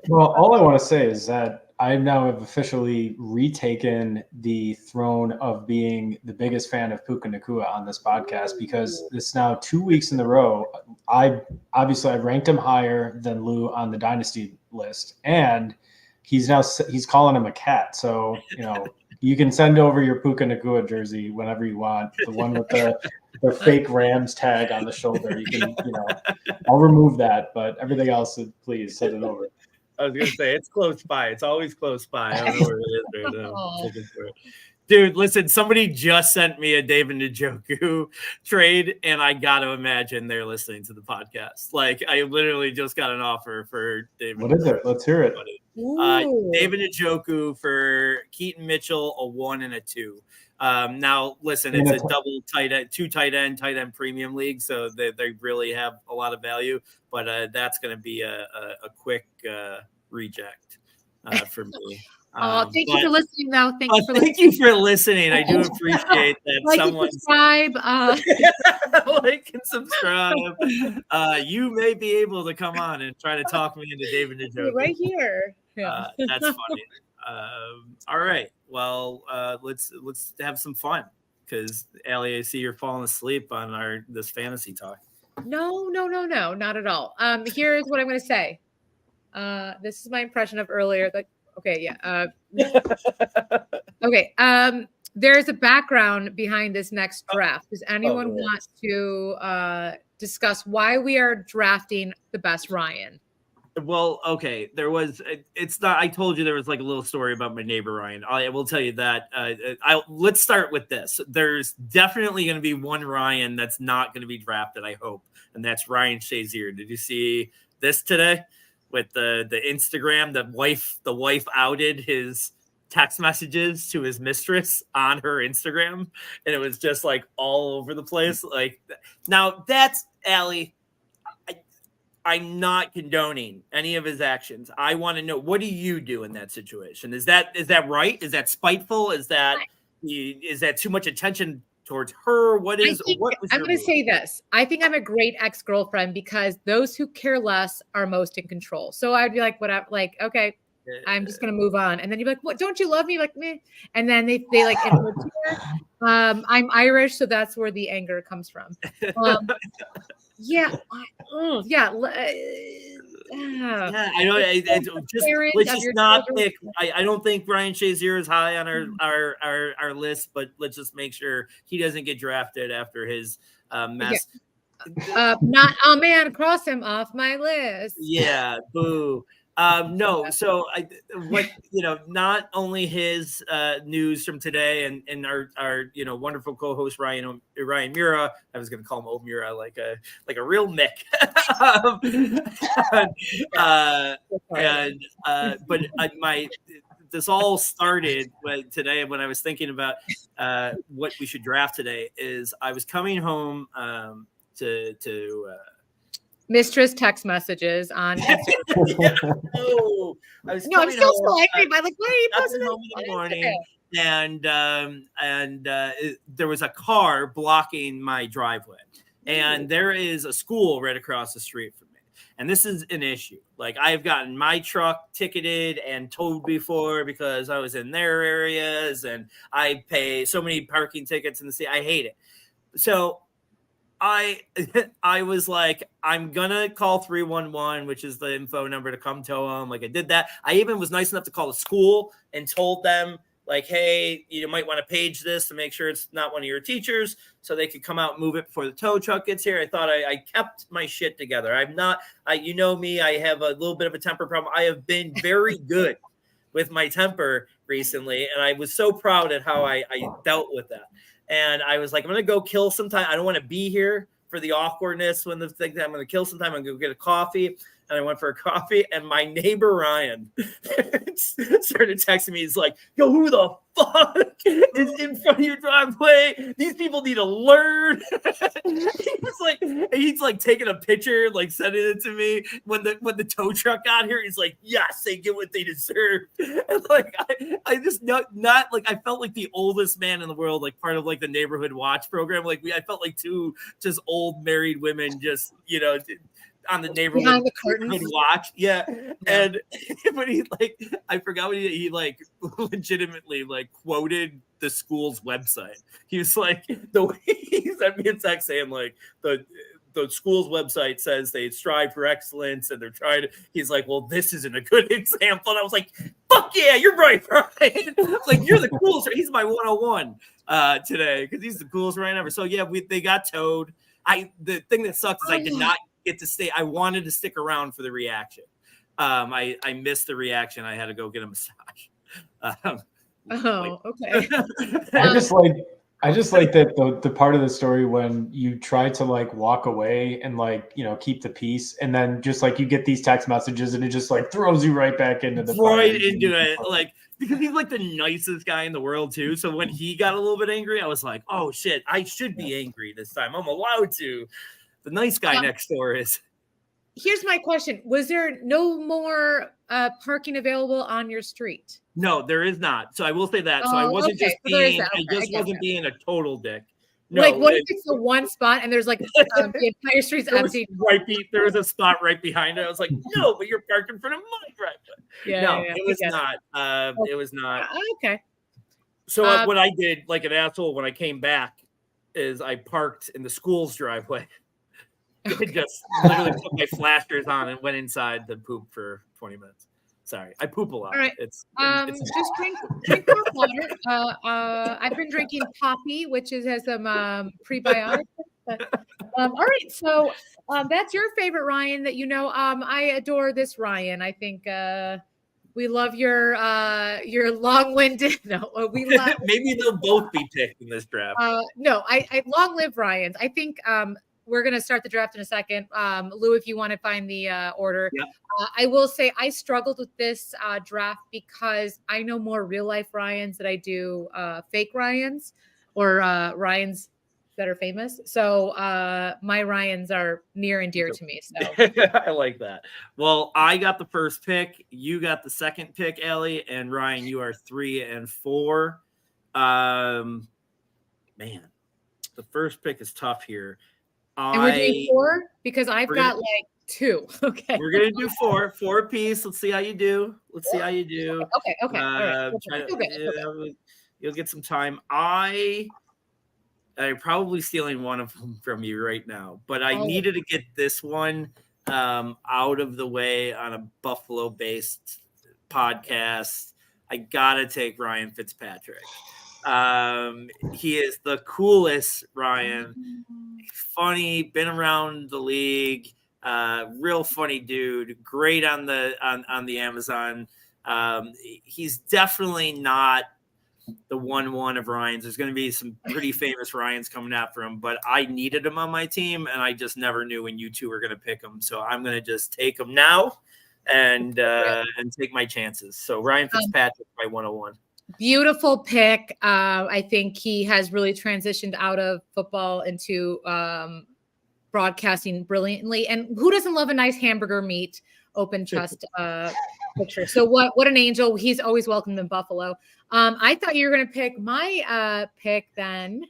Well, all I want to say is that I now have officially retaken the throne of being the biggest fan of Puka Nacua on this podcast because it's now 2 weeks in a row. I ranked him higher than Lou on the Dynasty list, and he's calling him a cat. So you can send over your Puka Nacua jersey whenever you want. The one with the fake Rams tag on the shoulder. You can, I'll remove that, but everything else, please send it over. I was going to say, it's close by. It's always close by. I don't know where it is right now. Dude, listen, somebody just sent me a David Njoku trade, and I got to imagine they're listening to the podcast. Like, I literally just got an offer for David. What is it? Let's hear it. David Njoku for Keaton Mitchell, a 1 and a 2. Now, listen, it's a double tight end, 2 tight end premium league, so they really have a lot of value. But that's going to be a quick reject for me. Thank you for listening, though. Thank you for listening. I do appreciate that. Like and subscribe. Like and subscribe. You may be able to come on and try to talk me into David Njoku. Right here. Yeah. That's funny. All right. Well, let's have some fun because Allie, I see you're falling asleep on this fantasy talk. No, not at all. Here's what I'm going to say. This is my impression of earlier. Okay, yeah. Okay. There's a background behind this next draft. Does anyone want to discuss why we are drafting the best Ryan? Well, okay. It's not. I told you there was like a little story about my neighbor Ryan. I will tell you that. Let's start with this. There's definitely going to be one Ryan that's not going to be drafted. I hope, and that's Ryan Shazier. Did you see this today? With the Instagram, the wife outed his text messages to his mistress on her Instagram, and it was just like all over the place. Like, now that's Allie. I'm not condoning any of his actions. I want to know, what do you do in that situation? Is that right? Is that spiteful? Is that too much attention towards her? I'm going to say this. I think I'm a great ex-girlfriend because those who care less are most in control. So I'd be like, whatever, like, okay, I'm just going to move on. And then you'd be like, what, don't you love me? Like, meh. And then they like, I'm Irish. So that's where the anger comes from. Yeah. Yeah. I know. Let's just not pick. I don't think Ryan Shazier is high on our list, but let's just make sure he doesn't get drafted after his mess. Yeah. Cross him off my list. Yeah, boo. No, so not only his news from today and our wonderful co-host Ryan Mura. I was going to call him O'Mura like a real Mick. This all started today when I was thinking about what we should draft today. Is I was coming home to mistress text messages on Instagram. I'm still so angry. But like, why are you posting home in the morning? And there was a car blocking my driveway, and there is a school right across the street from me. And this is an issue. Like, I've gotten my truck ticketed and towed before because I was in their areas, and I pay so many parking tickets in the city. I hate it. So I was like, I'm gonna call 311, which is the info number to come tow them. Like, I did that. I even was nice enough to call the school and told them, like, hey, you might want to page this to make sure it's not one of your teachers, so they could come out and move it before the tow truck gets here. I thought I kept my shit together. I'm not, you know me, I have a little bit of a temper problem. I have been very good with my temper recently, and I was so proud at how I dealt with that. And I was like, I'm going to go kill some time. I don't want to be here for the awkwardness when the thing that I'm going to kill some time. I'm going to go get a coffee. And I went for a coffee, and my neighbor Ryan started texting me. He's like, yo, who the fuck is in front of your driveway? These people need to learn. he's like taking a picture, like sending it to me. When the tow truck got here, he's like, yes, they get what they deserve. And like, I just not like, I felt like the oldest man in the world, like part of like the neighborhood watch program. Like I felt like two just old married women, just, on the neighborhood watch. Yeah. And but he like, I forgot what he like legitimately like quoted the school's website. He was like, the way he sent me a text saying like the school's website says they strive for excellence and they're trying to, he's like, well, this isn't a good example. And I was like, fuck yeah, you're right, Brian. Like, you're the coolest. He's my 101 today because he's the coolest right ever. So yeah, they got towed. The thing that sucked is I did not get to stay. I wanted to stick around for the reaction. I missed the reaction. I had to go get a massage. Oh, okay. I just like that the part of the story when you try to like walk away and like, keep the peace, and then just like you get these text messages and it just like throws you right back into the right fire. into it, like, because he's like the nicest guy in the world too. So when he got a little bit angry, I was like, oh shit, I should be angry this time. I'm allowed to. The nice guy next door is. Here's my question. Was there no more parking available on your street? No, there is not. So I will say that. So I Oh, wasn't okay. just So there is being, that. I Okay, I just get wasn't that. being a total dick. No, Like, what if it's the one spot and there's like the entire street's there was empty? there was a spot right behind it. I was like, no, but you're parked in front of my driveway. Yeah, No, yeah, it was I get not. It was not. Okay. So what I did, like an asshole, when I came back, is I parked in the school's driveway. I just literally put my flashers on and went inside to poop for 20 minutes. Sorry, I poop a lot. All right. It's Just drink more water. I've been drinking Poppy, which has some prebiotics. But, all right, so that's your favorite Ryan that you know. I adore this Ryan. I think we love your long-winded. No, we love. maybe they'll both be picked in this draft. No, I long live Ryans. I think we're going to start the draft in a second. Lou, if you want to find the order. Yep. I will say I struggled with this draft because I know more real life Ryans than I do fake Ryans or Ryans that are famous. So my Ryans are near and dear to me. So I like that. Well, I got the first pick. You got the second pick, Ellie, and Ryan, you are 3 and 4. Man, the first pick is tough here. And we're doing 4 because I've got like 2. Okay. We're gonna do 4 apiece. Let's see how you do. Okay. All right. You'll get some time. I'm probably stealing one of them from you right now, but I needed to get this one out of the way on a Buffalo-based podcast. I gotta take Ryan Fitzpatrick. He is the coolest Ryan. Funny, been around the league, real funny dude, great on the Amazon. He's definitely not the 1-1 of Ryan's. There's going to be some pretty famous Ryans coming after him, but I needed him on my team, and I just never knew when you two were going to pick him. So I'm going to just take him now and take my chances. So Ryan Fitzpatrick by 101. Beautiful pick. I think he has really transitioned out of football into broadcasting brilliantly. And who doesn't love a nice hamburger meat, open chest picture? So what an angel. He's always welcome in Buffalo. I thought you were going to pick my pick then.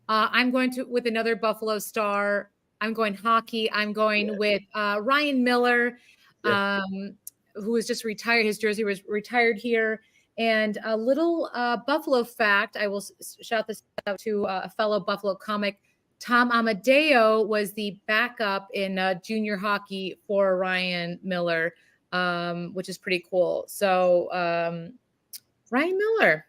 I'm going to with another Buffalo star. I'm going hockey. I'm going with Ryan Miller, who is just retired. His jersey was retired here. And a little Buffalo fact, I will shout this out to a fellow Buffalo comic. Tom Amadeo was the backup in junior hockey for Ryan Miller, which is pretty cool. So Ryan Miller.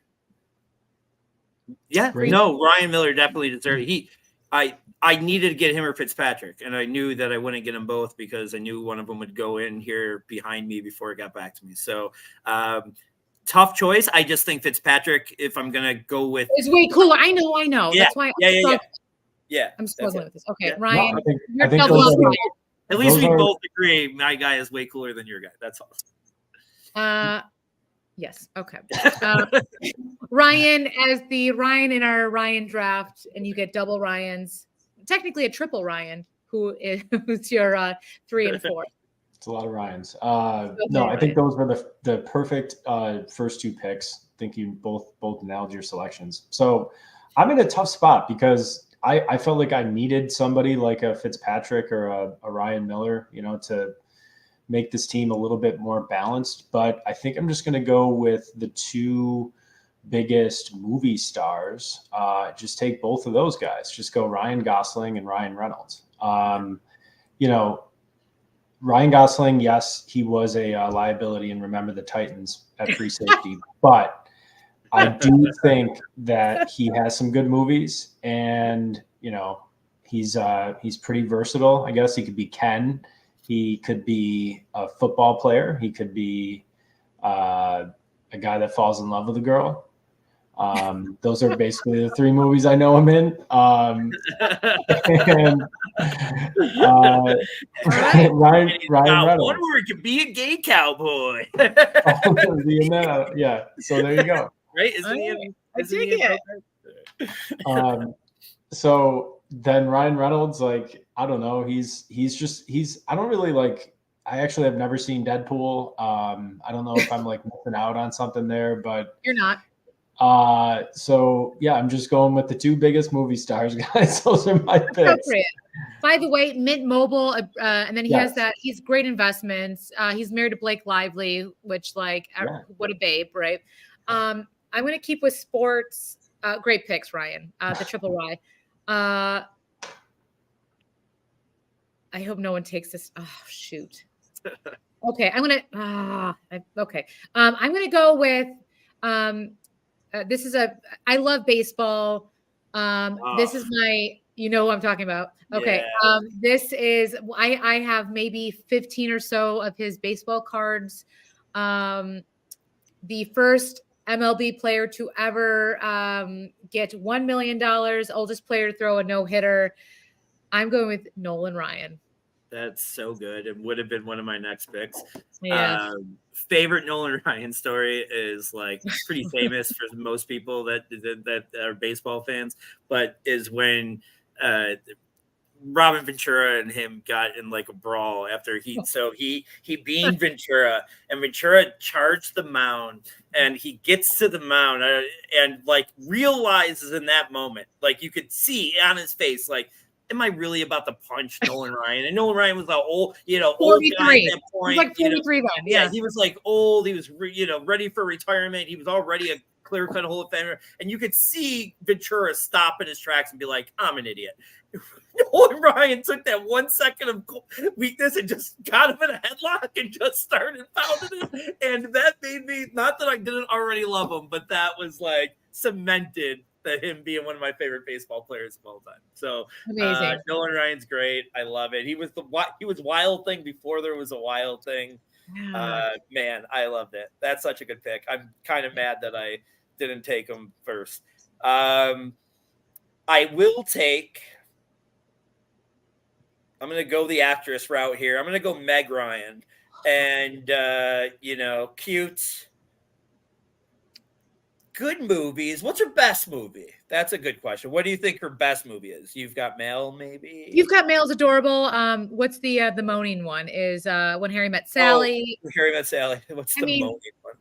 Yeah, no, Ryan Miller definitely deserved it. I needed to get him or Fitzpatrick, and I knew that I wouldn't get them both because I knew one of them would go in here behind me before it got back to me. So tough choice. I just think Fitzpatrick, if I'm going to go with. It's way cooler. I know. Yeah, that's why I'm struggling with this. Okay, Yeah. Ryan. No, I think those are at least we are, both agree my guy is way cooler than your guy. That's awesome. Yes. Okay. Ryan as the Ryan in our Ryan draft, and you get double Ryans, technically a triple Ryan, who's your 3 and 4. It's a lot of Ryans. No, I think those were the perfect first 2 picks. I think you both nailed your selections. So I'm in a tough spot because I felt like I needed somebody like a Fitzpatrick or a Ryan Miller, to make this team a little bit more balanced. But I think I'm just going to go with the 2 biggest movie stars. Just take both of those guys. Just go Ryan Gosling and Ryan Reynolds. Ryan Gosling, yes, he was a liability in Remember the Titans at free safety, but I do think that he has some good movies, and he's pretty versatile. I guess he could be Ken, he could be a football player, he could be a guy that falls in love with a girl. Those are basically the 3 movies I know him in. And right. Ryan One Reynolds. where it could be a gay cowboy. Yeah. So there you go. Right? Isn't he? I dig it. So then Ryan Reynolds, like, I don't know, I don't really like, I actually have never seen Deadpool. I don't know if I'm like missing out on something there, but You're not. so yeah, I'm just going with the 2 biggest movie stars, guys. Those are my picks. Appropriate. By the way, Mint Mobile, and then he has Yes. that. He's great investments. He's married to Blake Lively, which like what a babe, right? I'm gonna keep with sports. Great picks, Ryan. The triple Y. I hope no one takes this. Oh shoot. Okay, I'm gonna. Okay. I'm gonna go with. This is I love baseball. This is my. You know what I'm talking about. Okay. Yeah. This is I have maybe 15 or so of his baseball cards. The first MLB player to ever get $1 million, oldest player to throw a no-hitter. I'm going with Nolan Ryan. That's so good. It would have been one of my next picks. Yeah. Favorite Nolan Ryan story is like pretty famous for most people that are baseball fans, but is when Robin Ventura and him got in like a brawl after he beamed Ventura, and Ventura charged the mound, and he gets to the mound and like realizes in that moment, like you could see on his face, like, am I really about to punch Nolan Ryan? And Nolan Ryan was like old, old guy at that point. He was like 43 then. Yeah, he was like old. He was, ready for retirement. He was already a clear-cut Hall of Famer. And you could see Ventura stop in his tracks and be like, I'm an idiot. Nolan Ryan took that 1 second of weakness and just got him in a headlock and just started pounding him. And that made me, not that I didn't already love him, but that was like cemented that him being one of my favorite baseball players of all time. So amazing. Nolan Ryan's great. I love it. He was Wild Thing before there was a Wild Thing. Man, I loved it. That's such a good pick. I'm kind of mad that I didn't take him first. I will take. I'm going to go the actress route here. I'm going to go Meg Ryan, and cute. Good movies. What's her best movie? That's a good question. What do you think her best movie is? You've Got Mail, maybe? You've Got Mail's adorable. What's the moaning one? Is When Harry Met Sally. Harry Met Sally. What's the moaning one?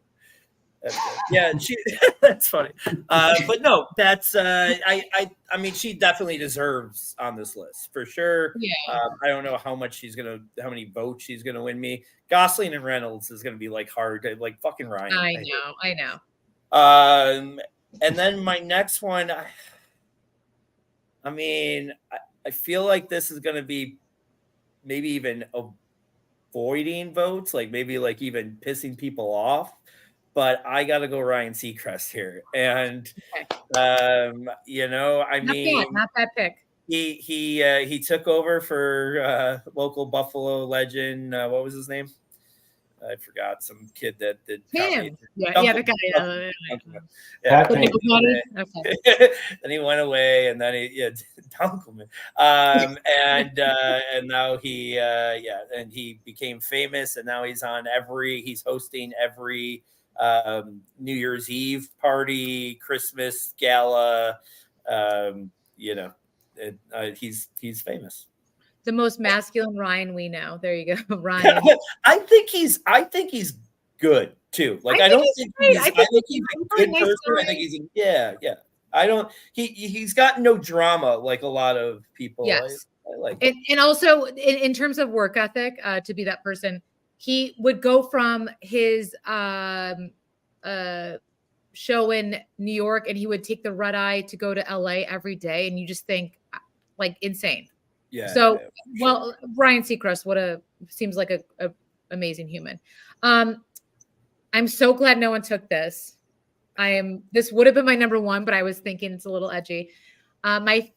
That's funny. But no, that's I mean, she definitely deserves on this list for sure. Yeah. I don't know how many votes she's gonna win me. Gosling and Reynolds is gonna be like hard, like fucking Ryan. I know. And then my next one, I feel like this is going to be maybe even avoiding votes, like maybe like even pissing people off, but I got to go Ryan Seacrest here. And, not bad pick. He took over for local Buffalo legend. What was his name? I forgot, some kid that did. Him. The guy. Then he went away, and then Dunkelman. And now and he became famous, and now he's hosting every New Year's Eve party, Christmas gala. He's famous. The most masculine Ryan we know. There you go, Ryan. I think he's good too. Like I think he's a good person. I think he's I don't. He's got no drama like a lot of people. Yes, I like it. And also in terms of work ethic, to be that person, he would go from his show in New York, and he would take the red eye to go to LA every day, and you just think like insane. Yeah. So, well, Ryan Seacrest, seems like a amazing human. I'm so glad no one took this. This would have been my number one, but I was thinking it's a little edgy. My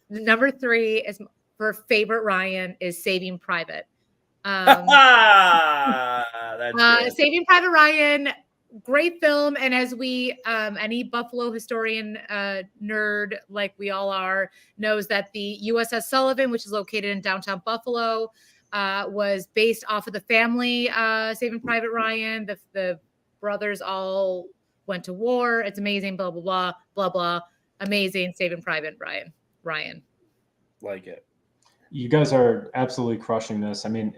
number 3 is for favorite Ryan is Saving Private. That's Saving Private Ryan great film. And as we, any Buffalo historian nerd like we all are, knows that the USS Sullivan, which is located in downtown Buffalo, was based off of the family Saving Private Ryan. The brothers all went to war. It's amazing. Blah blah blah blah blah. Amazing. Saving Private Ryan. Like it. You guys are absolutely crushing this. I mean,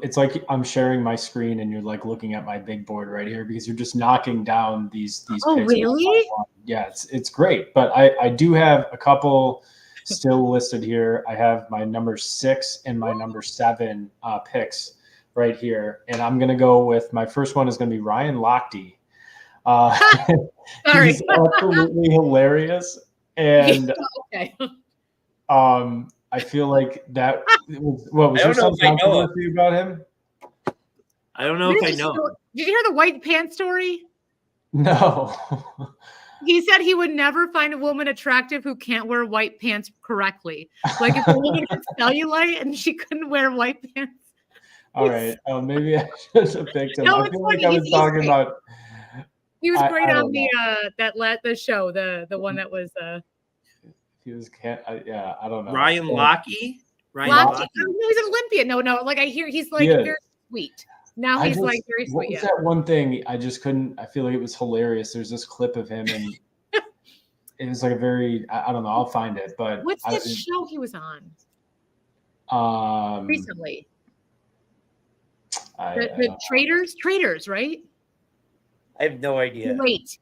it's like I'm sharing my screen and you're like looking at my big board right here because you're just knocking down these Oh, picks. really? Yeah, it's great. But I do have a couple still listed here. I have my number 6 and my number 7 picks right here. And I'm going to go with my first one is going to be Ryan Lochte. Sorry. He's absolutely hilarious. And Okay. I feel like that what was I there don't know some if I know controversy about him? I don't know if I know. Did you hear the white pants story? No. He said he would never find a woman attractive who can't wear white pants correctly. Like if a woman had cellulite and she couldn't wear white pants. All right. Maybe I should have picked him. No, I it's feel like funny. I was talking about. He was great I on don't the show, the one that was He was yeah. I don't know. Ryan Lochte? Ryan Lochte. Lochte? No, he's an Olympian. No. Like I hear he's like He is. very sweet. Now he's like very What sweet. was that one thing? I just couldn't. I feel like it was hilarious. There's this clip of him, and it was like a very. I don't know. I'll find it. But What's the show he was on recently? The Traders, right? I have no idea.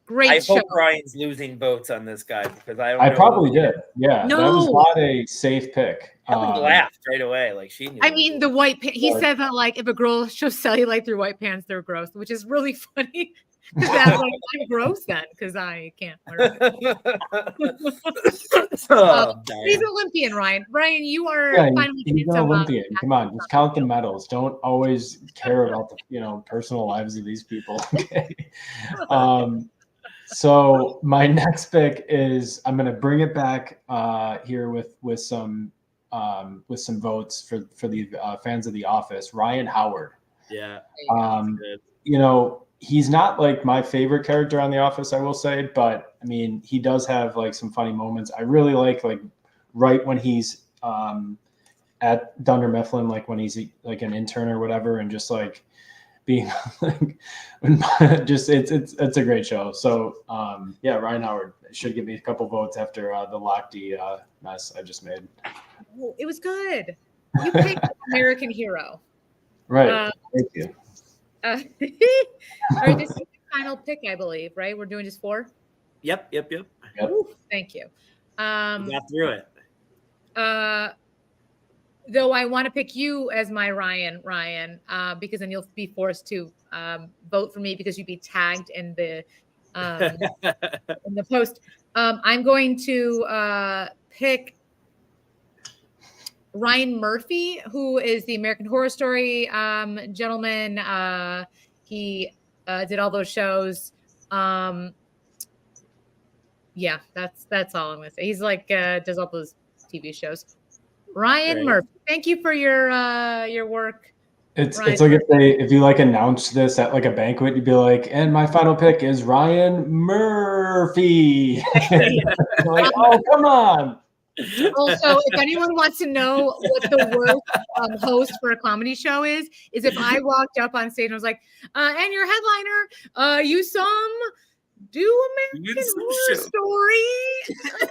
Great I show. hope Ryan's losing votes on this guy because I don't I know probably who- did. Yeah, No. that was not a safe pick. Helen laughed right away, like she knew. I mean, the white pants. He said that like if a girl shows cellulite through white pants, they're gross, which is really funny. Because that's like I'm gross then, because I can't wear it. He's an Olympian, Ryan. Ryan, you are finally he's getting an some. Olympian. Come on, just count the medals. Don't always care about the personal lives of these people. Okay. So my next pick is I'm going to bring it back here with some votes for the fans of The Office. Ryan Howard. Yeah. He's not like my favorite character on The Office, I will say, but I mean, he does have like some funny moments. I really like right when he's at Dunder Mifflin, like when he's like an intern or whatever, and just like being like, just it's a great show. So yeah, Ryan Howard should give me a couple votes after the Lochte mess I just made. Oh, it was good. You picked American Hero. Right. Thank you. All right, this is the final pick, I believe, right? We're doing just 4? Yep. Ooh, thank you. We got through it. Though I want to pick you as my Ryan, because then you'll be forced to vote for me because you'd be tagged in the post. I'm going to pick Ryan Murphy, who is the American Horror Story gentleman. He did all those shows. Yeah, that's all I'm gonna say. He's like does all those TV shows. Ryan Murphy, thank you for your work. It's like if you like announced this at like a banquet, you'd be like, and my final pick is Ryan Murphy. Like, oh, come on. Also, if anyone wants to know what the worst host for a comedy show is if I walked up on stage and was like, and your headliner, you do American Horror Story,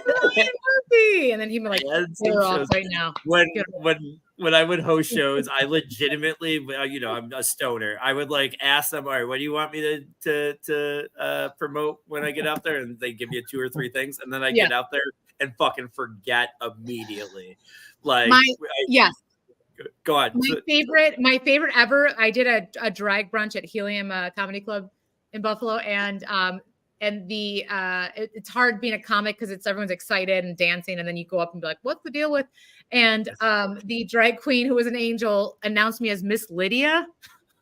Ryan Murphy, and then he'd be like, "They're off right now." When I would host shows, I legitimately, I'm a stoner. I would like ask them, "All right, what do you want me to promote when I get out there?" And they give me 2 or 3 things, and then I get out there and fucking forget immediately. Like, yes. Go on. My favorite ever. I did a drag brunch at Helium Comedy Club in Buffalo, and it's hard being a comic because everyone's excited and dancing, and then you go up and be like, "What's the deal with?" And the drag queen who was an angel announced me as Miss Lydia.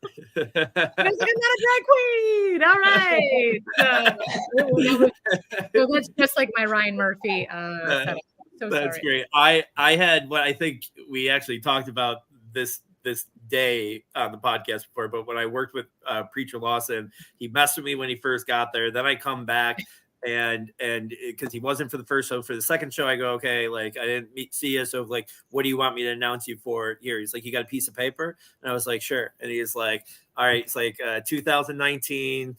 I was like, I'm not a drag queen. All right. So that's just like my Ryan Murphy setup. So that's sorry. great. I had what I think we actually talked about this this day on the podcast before, but when I worked with Preacher Lawson, he messed with me when he first got there. Then I come back and because he wasn't for the first show, for the second show, I go, okay, like I didn't see you, so like, what do you want me to announce you for here? He's like, you got a piece of paper? And I was like, sure. And he's like, all right, it's like 2019.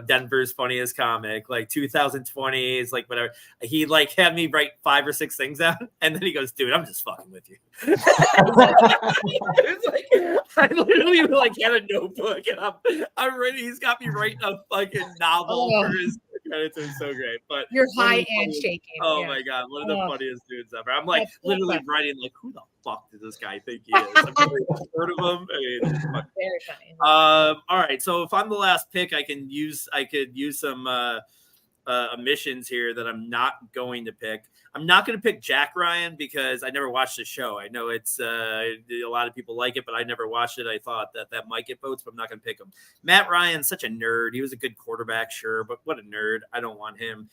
Denver's funniest comic, like 2020 is like whatever. He like had me write 5 or 6 things down, and then he goes, dude, I'm just fucking with you. It's like I literally like had a notebook and I'm ready. He's got me writing a fucking novel for his credits. It was so great. But You're high and shaking. Oh my god, one of the funniest dudes ever. I'm like literally writing like, who the fuck does this guy think he is? I've never heard of him. I mean, very funny. All right, so if I'm the last pick, I could use some omissions here that I'm not going to pick. I'm not going to pick Jack Ryan because I never watched the show. I know it's a lot of people like it, but I never watched it. I thought that might get votes, but I'm not going to pick him. Matt Ryan's such a nerd. He was a good quarterback, sure, but what a nerd. I don't want him.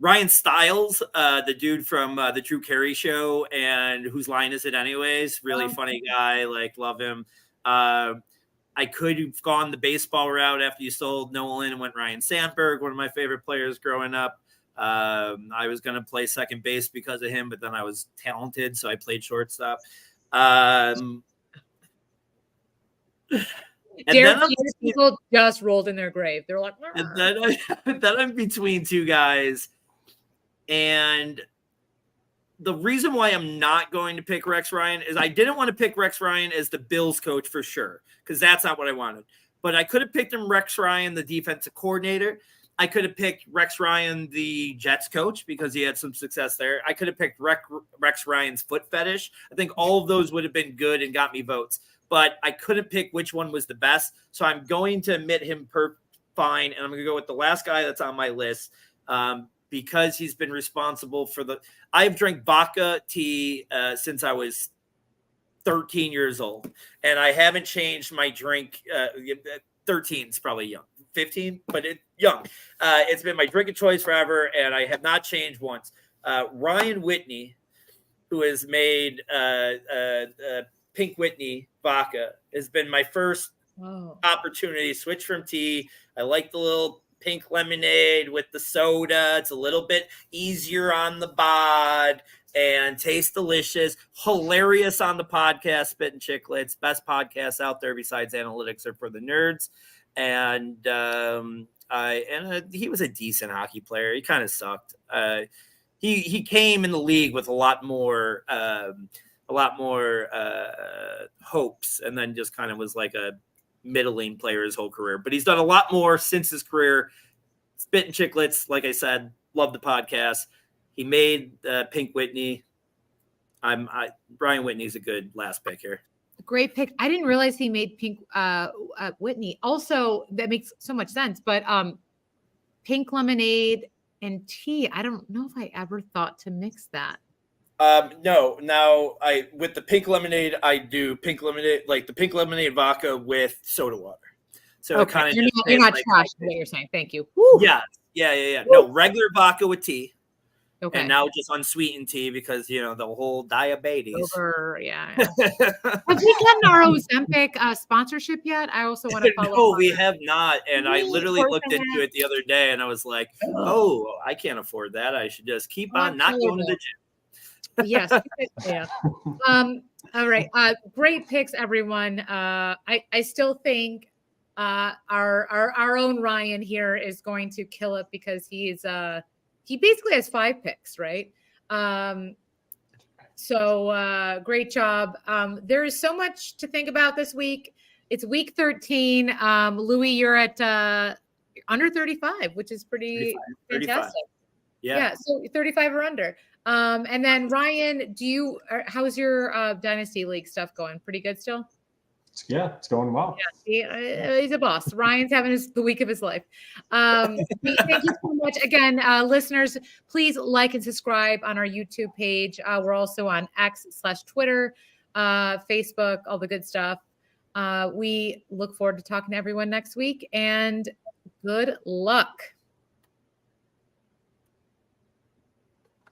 Ryan Stiles, the dude from the Drew Carey Show, and Whose Line Is It Anyways? Really funny guy. Like, love him. I could have gone the baseball route after you sold Nolan and went Ryan Sandberg, one of my favorite players growing up. I was going to play second base because of him, but then I was talented, so I played shortstop. And Derek, people just rolled in their grave. They're like, and then I'm between two guys. And the reason why I'm not going to pick Rex Ryan is I didn't want to pick Rex Ryan as the Bills coach for sure, because that's not what I wanted. But I could have picked him Rex Ryan, the defensive coordinator. I could have picked Rex Ryan, the Jets coach, because he had some success there. I could have picked Rex Ryan's foot fetish. I think all of those would have been good and got me votes. But I couldn't pick which one was the best. So I'm going to admit him fine, and I'm going to go with the last guy that's on my list. Because he's been responsible for I've drank vodka tea since I was 13 years old, and I haven't changed my drink. 13 is probably young, 15, but young. It's been my drink of choice forever, and I have not changed once. Ryan Whitney, who has made Pink Whitney vodka, has been my first opportunity. Switch from tea. I like the little pink lemonade with the soda. It's a little bit easier on the bod and tastes delicious. Hilarious on the podcast, Spit and Chicklets. Best podcast out there besides Analytics Are for the Nerds. And he was a decent hockey player. He kind of sucked. He came in the league with a lot more hopes, and then just kind of was like a middling player his whole career. But he's done a lot more since his career. Spit and Chicklets, like I said, love the podcast. He made Pink Whitney. Brian Whitney's a good last pick here. Great pick. I didn't realize he made Pink Whitney. Also, that makes so much sense. But pink lemonade and tea, I don't know if I ever thought to mix that. No. Now with the pink lemonade, I do pink lemonade, like the pink lemonade vodka with soda water. So okay. it kind of you're not like trash what you're saying. Thank you. Woo. Yeah. No, regular vodka with tea. Okay. And now just unsweetened tea because the whole diabetes. Yeah. Have we gotten our Ozempic sponsorship yet? I also want to follow. No, we have not. And I literally looked into it the other day, and I was like, "Oh, I can't afford that. I should just keep on not going to the gym." Yes. Yeah. All right. Great picks, everyone. I still think our own Ryan here is going to kill it because he basically has 5 picks, right? So great job. There is so much to think about this week. It's week 13. Louis, you're at under 35, which is pretty 35. Fantastic. Yeah. So 35 or under. And then Ryan, how's your Dynasty League stuff going? Pretty good still? Yeah, it's going well. Yeah, he's a boss. Ryan's having the week of his life. Thank you so much. Again, listeners, please like and subscribe on our YouTube page. We're also on X/Twitter, Facebook, all the good stuff. We look forward to talking to everyone next week, and good luck.